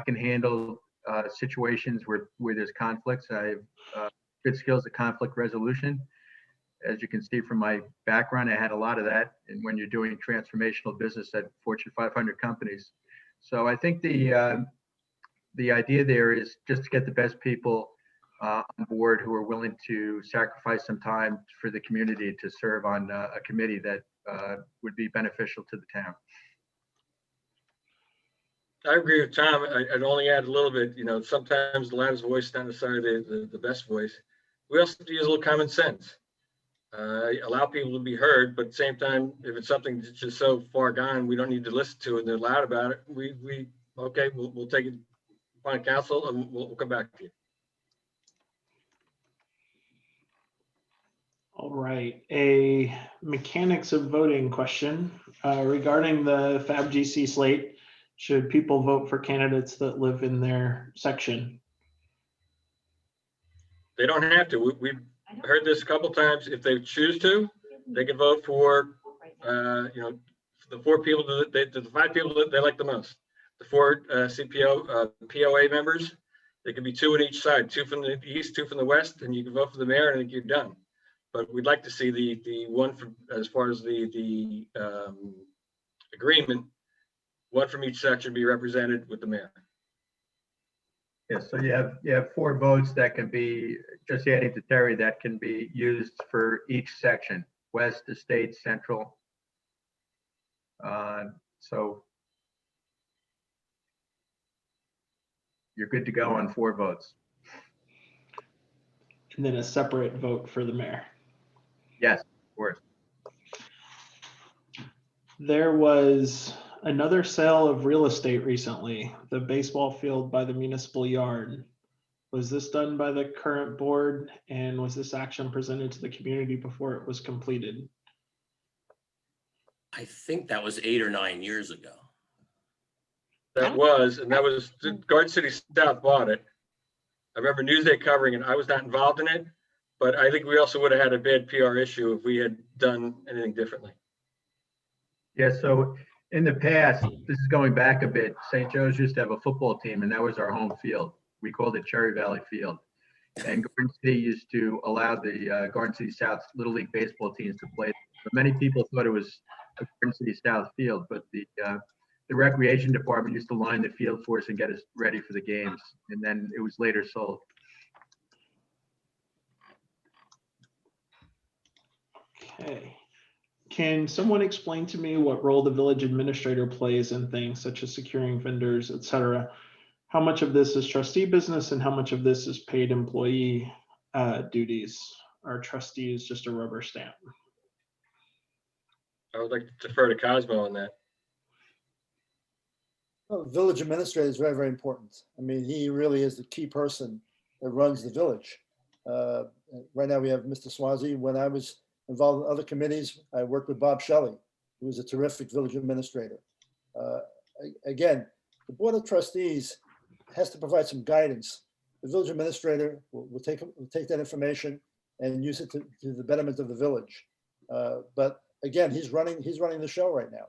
can handle situations where there's conflicts. I have good skills at conflict resolution. As you can see from my background, I had a lot of that, and when you're doing transformational business at Fortune 500 companies. So I think the idea there is just to get the best people on board who are willing to sacrifice some time for the community to serve on a committee that would be beneficial to the town. I agree with Tom. I'd only add a little bit, sometimes the loudest voice is not necessarily the best voice. We also have to use a little common sense. Allow people to be heard, but at the same time, if it's something that's just so far gone, we don't need to listen to it and they're loud about it, we'll take it upon council and we'll come back to you. All right, a mechanics of voting question regarding the FABGC slate. Should people vote for candidates that live in their section? They don't have to. We've heard this a couple times. If they choose to, they can vote for, the 4 people the 5 people that they like the most. The 4 POA members. They can be 2 on each side, 2 from the east, 2 from the west, and you can vote for the mayor, and then you're done. But we'd like to see the one from, as far as the agreement, 1 from each section be represented with the mayor. Yes, so you have 4 votes that can be, just adding to Terry, that can be used for each section, west, estate, central. So you're good to go on 4 votes. And then a separate vote for the mayor. Yes, of course. There was another sale of real estate recently, the baseball field by the municipal yard. Was this done by the current board, and was this action presented to the community before it was completed? I think that was 8 or 9 years ago. That was Garden City South bought it. I remember Newsday covering it. I was not involved in it, but I think we also would have had a bad PR issue if we had done anything differently. Yeah, so in the past, this is going back a bit, St. Joe's used to have a football team, and that was our home field. We called it Cherry Valley Field. And Garden City used to allow the Garden City South Little League baseball teams to play. But many people thought it was a Garden City South field, but the recreation department used to line the field for us and get us ready for the games. And then it was later sold. Okay. Can someone explain to me what role the village administrator plays in things such as securing vendors, et cetera? How much of this is trustee business and how much of this is paid employee duties? Our trustee is just a rubber stamp. I would like to defer to Cosmo on that. Well, the village administrator is very, very important. I mean, he really is the key person that runs the village. Right now we have Mr. Swazi. When I was involved in other committees, I worked with Bob Shelley, who was a terrific village administrator. Again, the Board of Trustees has to provide some guidance. The village administrator will take that information and use it to the betterment of the village. But again, he's running the show right now.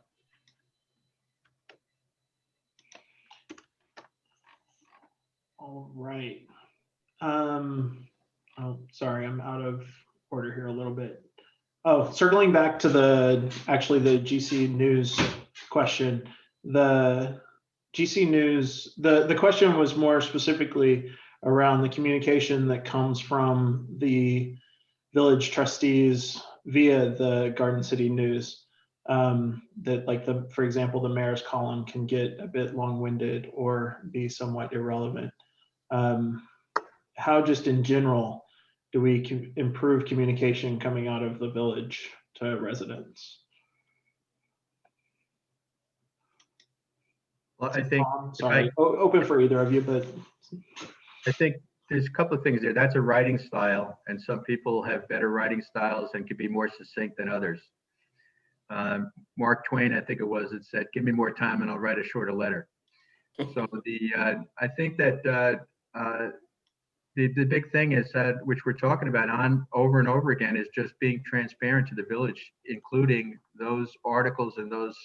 All right. Oh, sorry, I'm out of order here a little bit. Oh, circling back to the GC News question. The GC News, the question was more specifically around the communication that comes from the village trustees via the Garden City News. That, like, for example, the mayor's column can get a bit long-winded or be somewhat irrelevant. How, just in general, do we improve communication coming out of the village to residents? Well, I think, Sorry, open for either of you, but I think there's a couple of things there. That's a writing style, and some people have better writing styles and can be more succinct than others. Mark Twain, I think it was, it said, "Give me more time and I'll write a shorter letter." So I think that the big thing is that, which we're talking about over and over again, is just being transparent to the village, including those articles and those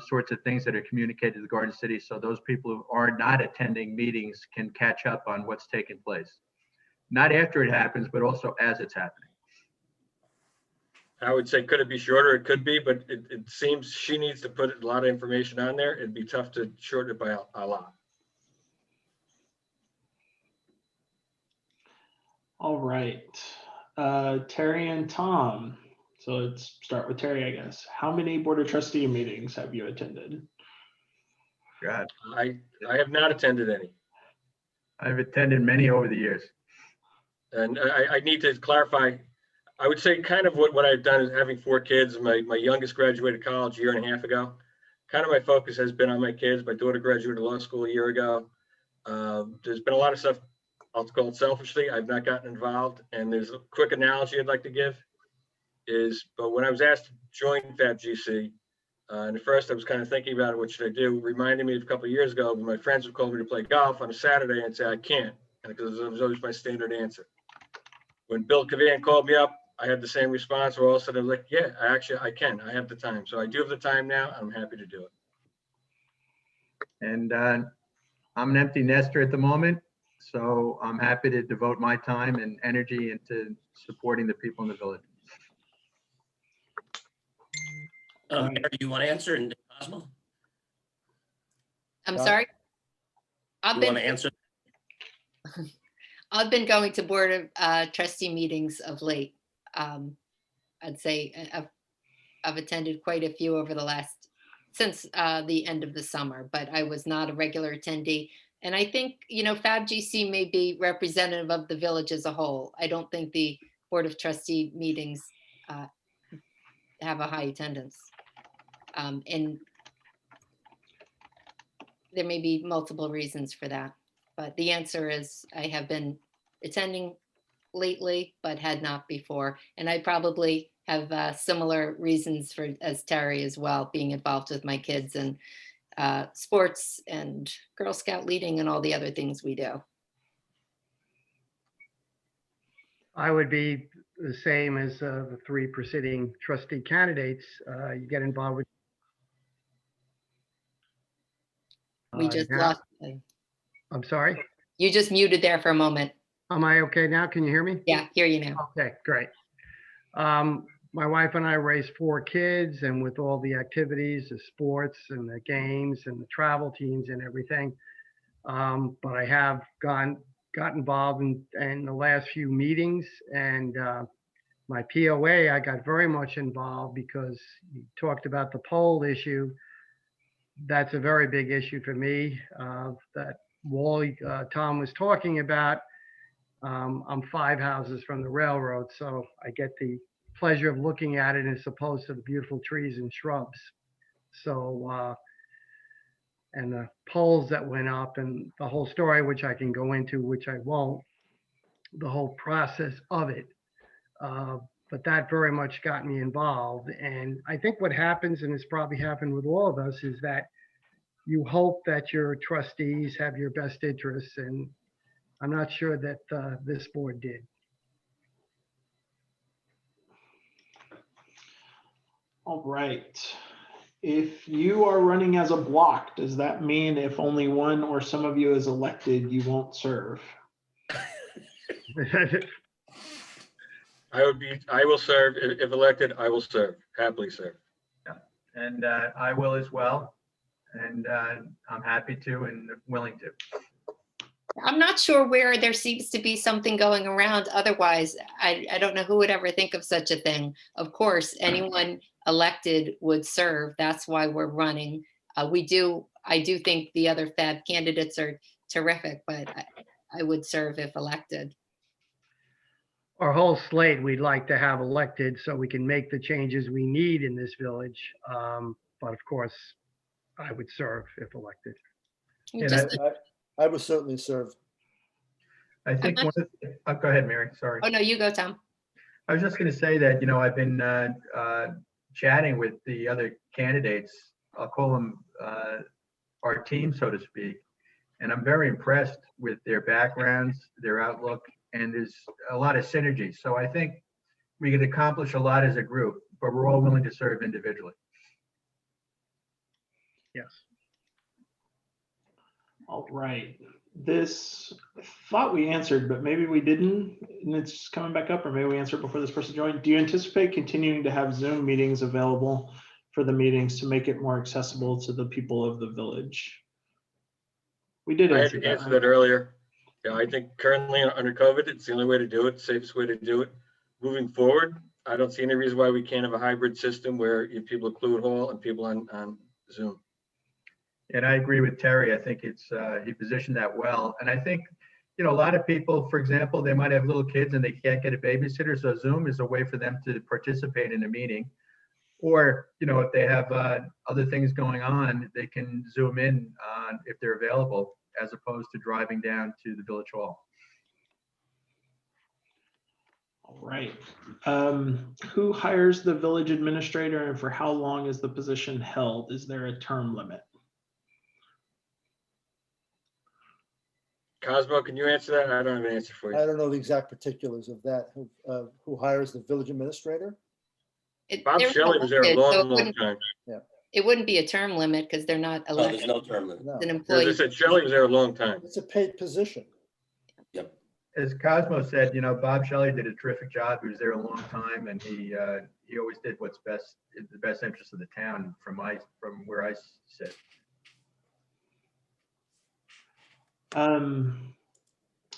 sorts of things that are communicated to the Garden City, so those people who are not attending meetings can catch up on what's taking place. Not after it happens, but also as it's happening. I would say, could it be shorter? It could be, but it seems she needs to put a lot of information on there. It'd be tough to shorten it by a lot. all right. Terry and Tom. So let's start with Terry, I guess. How many Board of Trustee meetings have you attended? God, I have not attended any. I've attended many over the years. And I need to clarify. I would say kind of what I've done is having 4 kids. My youngest graduated college a year and a half ago. Kind of my focus has been on my kids. My daughter graduated law school a year ago. There's been a lot of stuff, I'll call it selfishly, I've not gotten involved. And there's a quick analogy I'd like to give but when I was asked to join FABGC, and at first I was kind of thinking about it, what should I do? Reminded me of a couple of years ago when my friends would call me to play golf on a Saturday and say, I can't, because it was always my standard answer. When Bill Cavan called me up, I had the same response, where all of a sudden I was like, yeah, I can, I have the time. So I do have the time now. I'm happy to do it. And I'm an empty nester at the moment, so I'm happy to devote my time and energy into supporting the people in the village. Mayor, do you want to answer? And Cosmo? I'm Got it. sorry? You want to answer? I've been going to Board of Trustee meetings of late. I'd say I've attended quite a few over the last, since the end of the summer, but I was not a regular attendee. And I think, FABGC may be representative of the village as a whole. I don't think the Board of Trustee meetings have a high attendance. And there may be multiple reasons for that. But the answer is I have been attending lately, but had not before. And I probably have similar reasons as Terry as well, being involved with my kids and sports and Girl Scout leading and all the other things we do. I would be the same as the three preceding trustee candidates. You get involved with. We just now- lost. I'm sorry. You just muted there for a moment. Am I okay now? Can you hear me? Yeah, hear you now. Okay, great. My wife and I raised 4 kids, and with all the activities, the sports and the games and the travel teams and everything. But I have got involved in the last few meetings, and my POA, I got very much involved because you talked about the poll issue. That's a very big issue for me, that Wally, Tom was talking about. I'm 5 houses from the railroad, so I get the pleasure of looking at it as opposed to the beautiful trees and shrubs. So, and the polls that went up and the whole story, which I can go into, which I won't, the whole process of it. But that very much got me involved. And I think what happens, and it's probably happened with all of us, is that you hope that your trustees have your best interests. And I'm not sure that this board did. All right. If you are running as a block, does that mean if only one or some of you is elected, you won't serve? I will serve. If elected, I will serve, happily serve. And I will as well. And I'm happy to and willing to. I'm not sure where there seems to be something going around. Otherwise, I don't know who would ever think of such a thing. Of course, anyone elected would serve. That's why we're running. I do think the other FAB candidates are terrific, but I would serve if elected. Our whole slate we'd like to have elected so we can make the changes we need in this village. But of course, I would serve if elected. You And just- I would certainly serve. I think go ahead, Mary, sorry. oh, no, you go, Tom. I was just going to say that, I've been chatting with the other candidates. I'll call them our team, so to speak. And I'm very impressed with their backgrounds, their outlook, and there's a lot of synergy. So I think we can accomplish a lot as a group, but we're all willing to serve individually. Yes. All right. This I thought we answered, but maybe we didn't, and it's coming back up, or maybe we answered before this person joined. Do you anticipate continuing to have Zoom meetings available for the meetings to make it more accessible to the people of the village? We did I had answer that. answered that earlier. Yeah, I think currently under COVID, it's the only way to do it, safest way to do it. Moving forward, I don't see any reason why we can't have a hybrid system where you have people at Clue Hall and people on Zoom. And I agree with Terry. I think he positioned that well. And I think, a lot of people, for example, they might have little kids and they can't get a babysitter. So Zoom is a way for them to participate in a meeting. Or, if they have other things going on, they can Zoom in if they're available, as opposed to driving down to the village hall. All right. Who hires the village administrator, and for how long is the position held? Is there a term limit? Cosmo, can you answer that? I don't have an answer for you. I don't know the exact particulars of that. Who hires the village administrator? Bob They're Shelley was there a elected, so long, long time. it wouldn't be a term limit because they're not No, there's elected. no term limit. No, It's an As I employee. said, Shelley was there a long time. it's a paid position. Yep. As Cosmo said, Bob Shelley did a terrific job. He was there a long time, and he always did what's best in the best interest of the town from where I sit.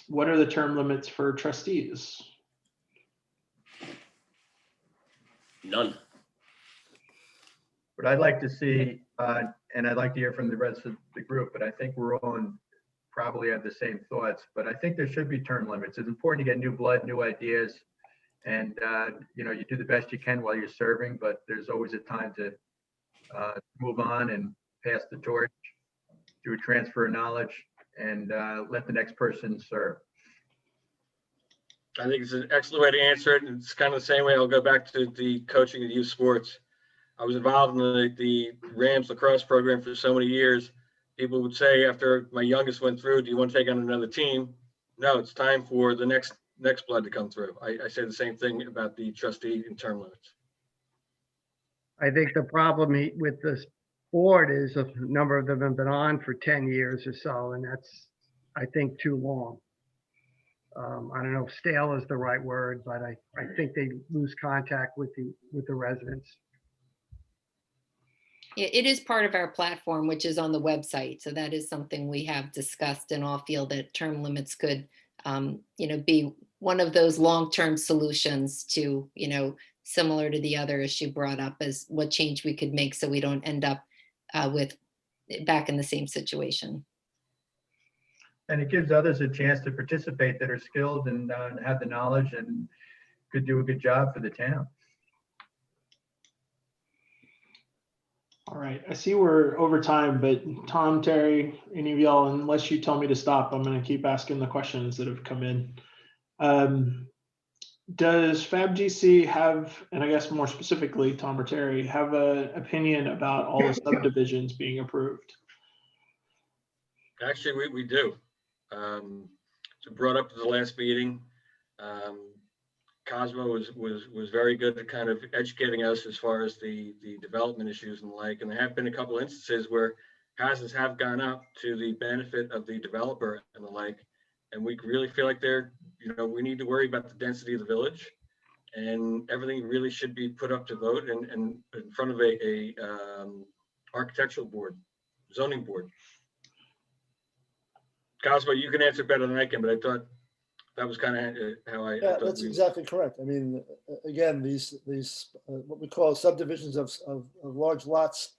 What are the term limits for trustees? None. What I'd like to see, and I'd like to hear from the rest of the group, but I think we're all probably have the same thoughts, but I think there should be term limits. It's important to get new blood, new ideas. And, you do the best you can while you're serving, but there's always a time to move on and pass the torch, do a transfer of knowledge, and let the next person serve. I think it's an excellent way to answer it. And it's kind of the same way. I'll go back to the coaching of youth sports. I was involved in the Rams lacrosse program for so many years. People would say after my youngest went through, do you want to take on another team? No, it's time for the next blood to come through. I say the same thing about the trustee and term limits. I think the problem with this board is a number of them have been on for 10 years or so, and that's, I think, too long. I don't know if stale is the right word, but I think they lose contact with the residents. It is part of our platform, which is on the website. So that is something we have discussed and all feel that term limits could, be one of those long-term solutions to, similar to the other issue brought up as what change we could make so we don't end up back in the same situation. And it gives others a chance to participate that are skilled and have the knowledge and could do a good job for the town. All right, I see we're over time, but Tom, Terry, any of y'all, unless you tell me to stop, I'm going to keep asking the questions that have come in. Does FabGC have, and I guess more specifically, Tom or Terry, have an opinion about all the subdivisions being approved? Actually, we do. So brought up at the last meeting. Cosmo was very good at kind of educating us as far as the development issues and the like. And there have been a couple instances where houses have gone up to the benefit of the developer and the like. And we really feel like we need to worry about the density of the village, and everything really should be put up to vote and in front of a architectural board, zoning board. Cosmo, you can answer better than I can, but I thought that was kind of how I. Yeah, that's exactly correct. I mean, again, these what we call subdivisions of large lots,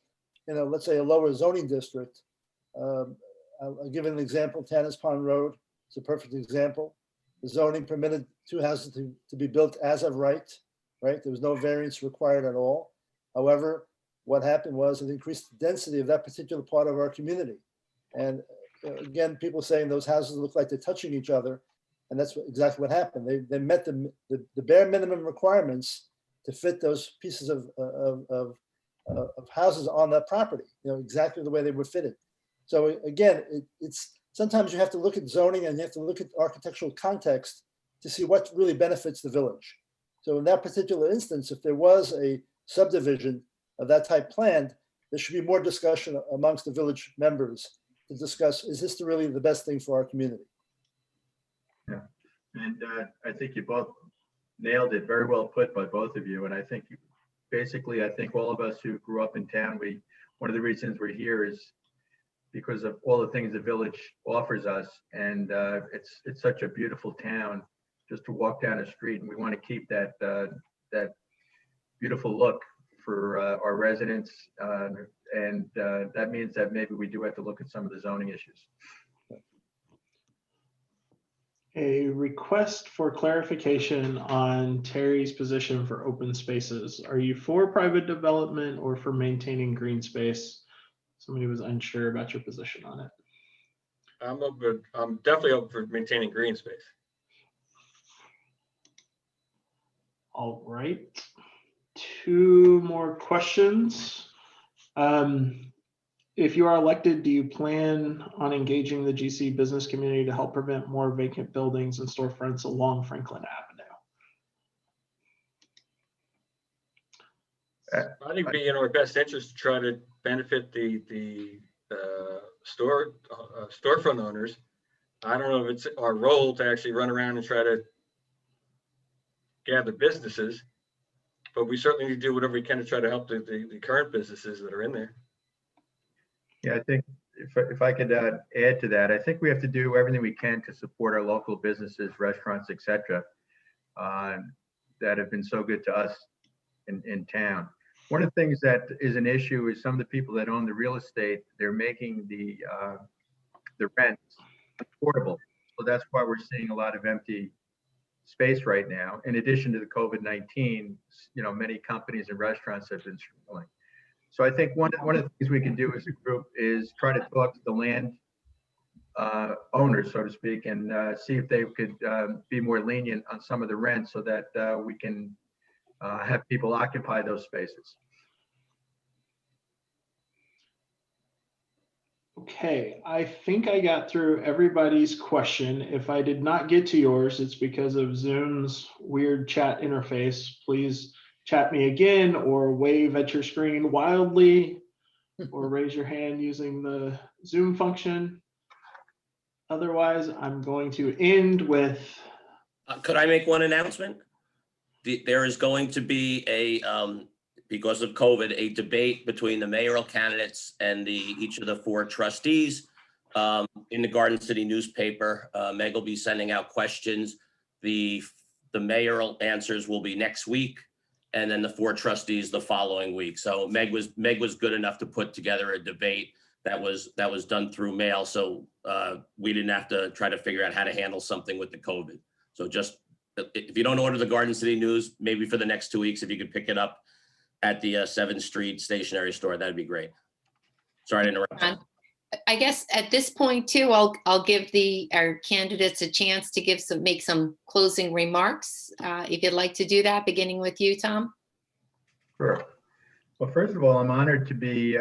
let's say a lower zoning district. I'll give an example. Tannis Pond Road is a perfect example. The zoning permitted 2 houses to be built as of right. There was no variance required at all. However, what happened was it increased the density of that particular part of our community. And again, people saying those houses look like they're touching each other. And that's exactly what happened. They met the bare minimum requirements to fit those pieces of houses on that property, exactly the way they were fitted. So again, it's sometimes you have to look at zoning and you have to look at architectural context to see what really benefits the village. So in that particular instance, if there was a subdivision of that type planned, there should be more discussion amongst the village members to discuss, is this really the best thing for our community? Yeah, and I think you both nailed it. Very well put by both of you. And I think basically, I think all of us who grew up in town, one of the reasons we're here is because of all the things the village offers us. And it's such a beautiful town just to walk down the street, and we want to keep that beautiful look for our residents. And that means that maybe we do have to look at some of the zoning issues. A request for clarification on Terry's position for open spaces. Are you for private development or for maintaining green space? Somebody was unsure about your position on it. I'm definitely open for maintaining green space. All right. 2 more questions. If you are elected, do you plan on engaging the GC business community to help prevent more vacant buildings and storefronts along Franklin Avenue? I think it'd be in our best interest to try to benefit the storefront owners. I don't know if it's our role to actually run around and try to gather businesses, but we certainly need to do whatever we can to try to help the current businesses that are in there. Yeah, I think if I could add to that, I think we have to do everything we can to support our local businesses, restaurants, et cetera, that have been so good to us in town. One of the things that is an issue is some of the people that own the real estate, they're making the rents affordable. So that's why we're seeing a lot of empty space right now. In addition to the COVID-19, many companies and restaurants have been struggling. So I think one of the things we can do as a group is try to talk to the land owners, so to speak, and see if they could be more lenient on some of the rent so that we can have people occupy those spaces. Okay, I think I got through everybody's question. If I did not get to yours, it's because of Zoom's weird chat interface. Please chat me again or wave at your screen wildly or raise your hand using the Zoom function. Otherwise, I'm going to end with. Could I make one announcement? There is going to be because of COVID, a debate between the mayoral candidates and each of the 4 trustees in the Garden City newspaper. Meg will be sending out questions. The mayoral answers will be next week, and then the 4 trustees the following week. So Meg was good enough to put together a debate that was done through mail. So we didn't have to try to figure out how to handle something with the COVID. So just if you don't order the Garden City News, maybe for the next 2 weeks, if you could pick it up at the 7th Street stationery store, that'd be great. Sorry to interrupt. I guess at this point too, I'll give our candidates a chance to make some closing remarks. If you'd like to do that, beginning with you, Tom. Sure. Well, first of all, I'm honored to be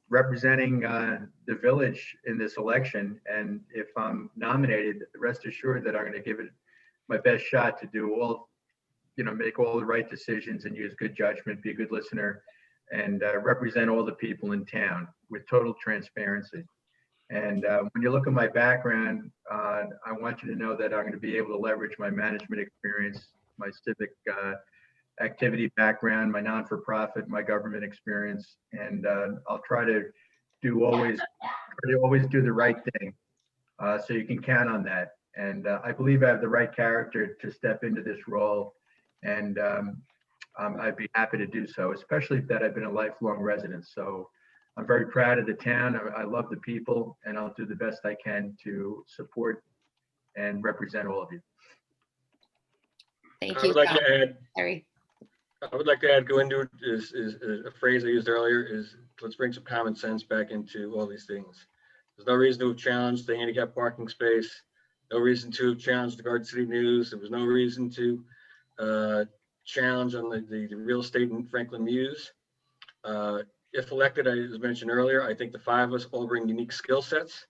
representing the village in this election. And if I'm nominated, rest assured that I'm going to give it my best shot to do make all the right decisions and use good judgment, be a good listener, and represent all the people in town with total transparency. And when you look at my background, I want you to know that I'm going to be able to leverage my management experience, my civic activity background, my non-for-profit, my government experience, and I'll try to always do the right thing. So you can count on that. And I believe I have the right character to step into this role, and I'd be happy to do so, especially that I've been a lifelong resident. So I'm very proud of the town. I love the people, and I'll do the best I can to support and represent all of you. Thank I you. would like to add, Harry. go into it is a phrase I used earlier is let's bring some common sense back into all these things. There's no reason to have challenged the handicap parking space. No reason to have challenged the Garden City News. There was no reason to challenge on the real estate in Franklin Muse. If elected, as mentioned earlier, I think the 5 of us all bring unique skill sets.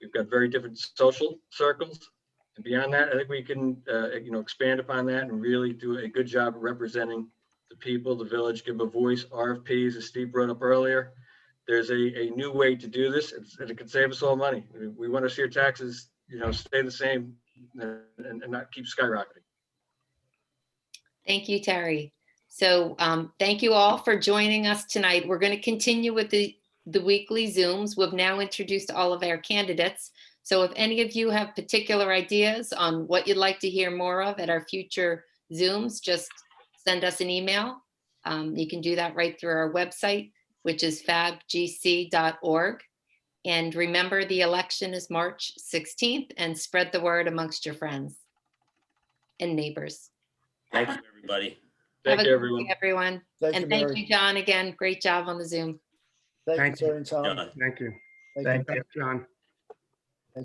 We've got very different social circles. And beyond that, I think we can expand upon that and really do a good job of representing the people, the village, give them a voice. RFPs, as Steve brought up earlier. There's a new way to do this, and it can save us all money. We want to see our taxes, stay the same and not keep skyrocketing. Thank you, Terry. So thank you all for joining us tonight. We're going to continue with the weekly Zooms. We've now introduced all of our candidates. So if any of you have particular ideas on what you'd like to hear more of at our future Zooms, just send us an email. You can do that right through our website, which is fabgc.org. And remember, the election is March 16th, and spread the word amongst your friends and neighbors. Thank you, everybody. Thank you, everyone. Everyone. Thank And you, thank Mary. you, John, again. Great job on the Zoom. Thank you, Thank you. Terry and Tom. John. Thank you. Thank you. Thank you. John.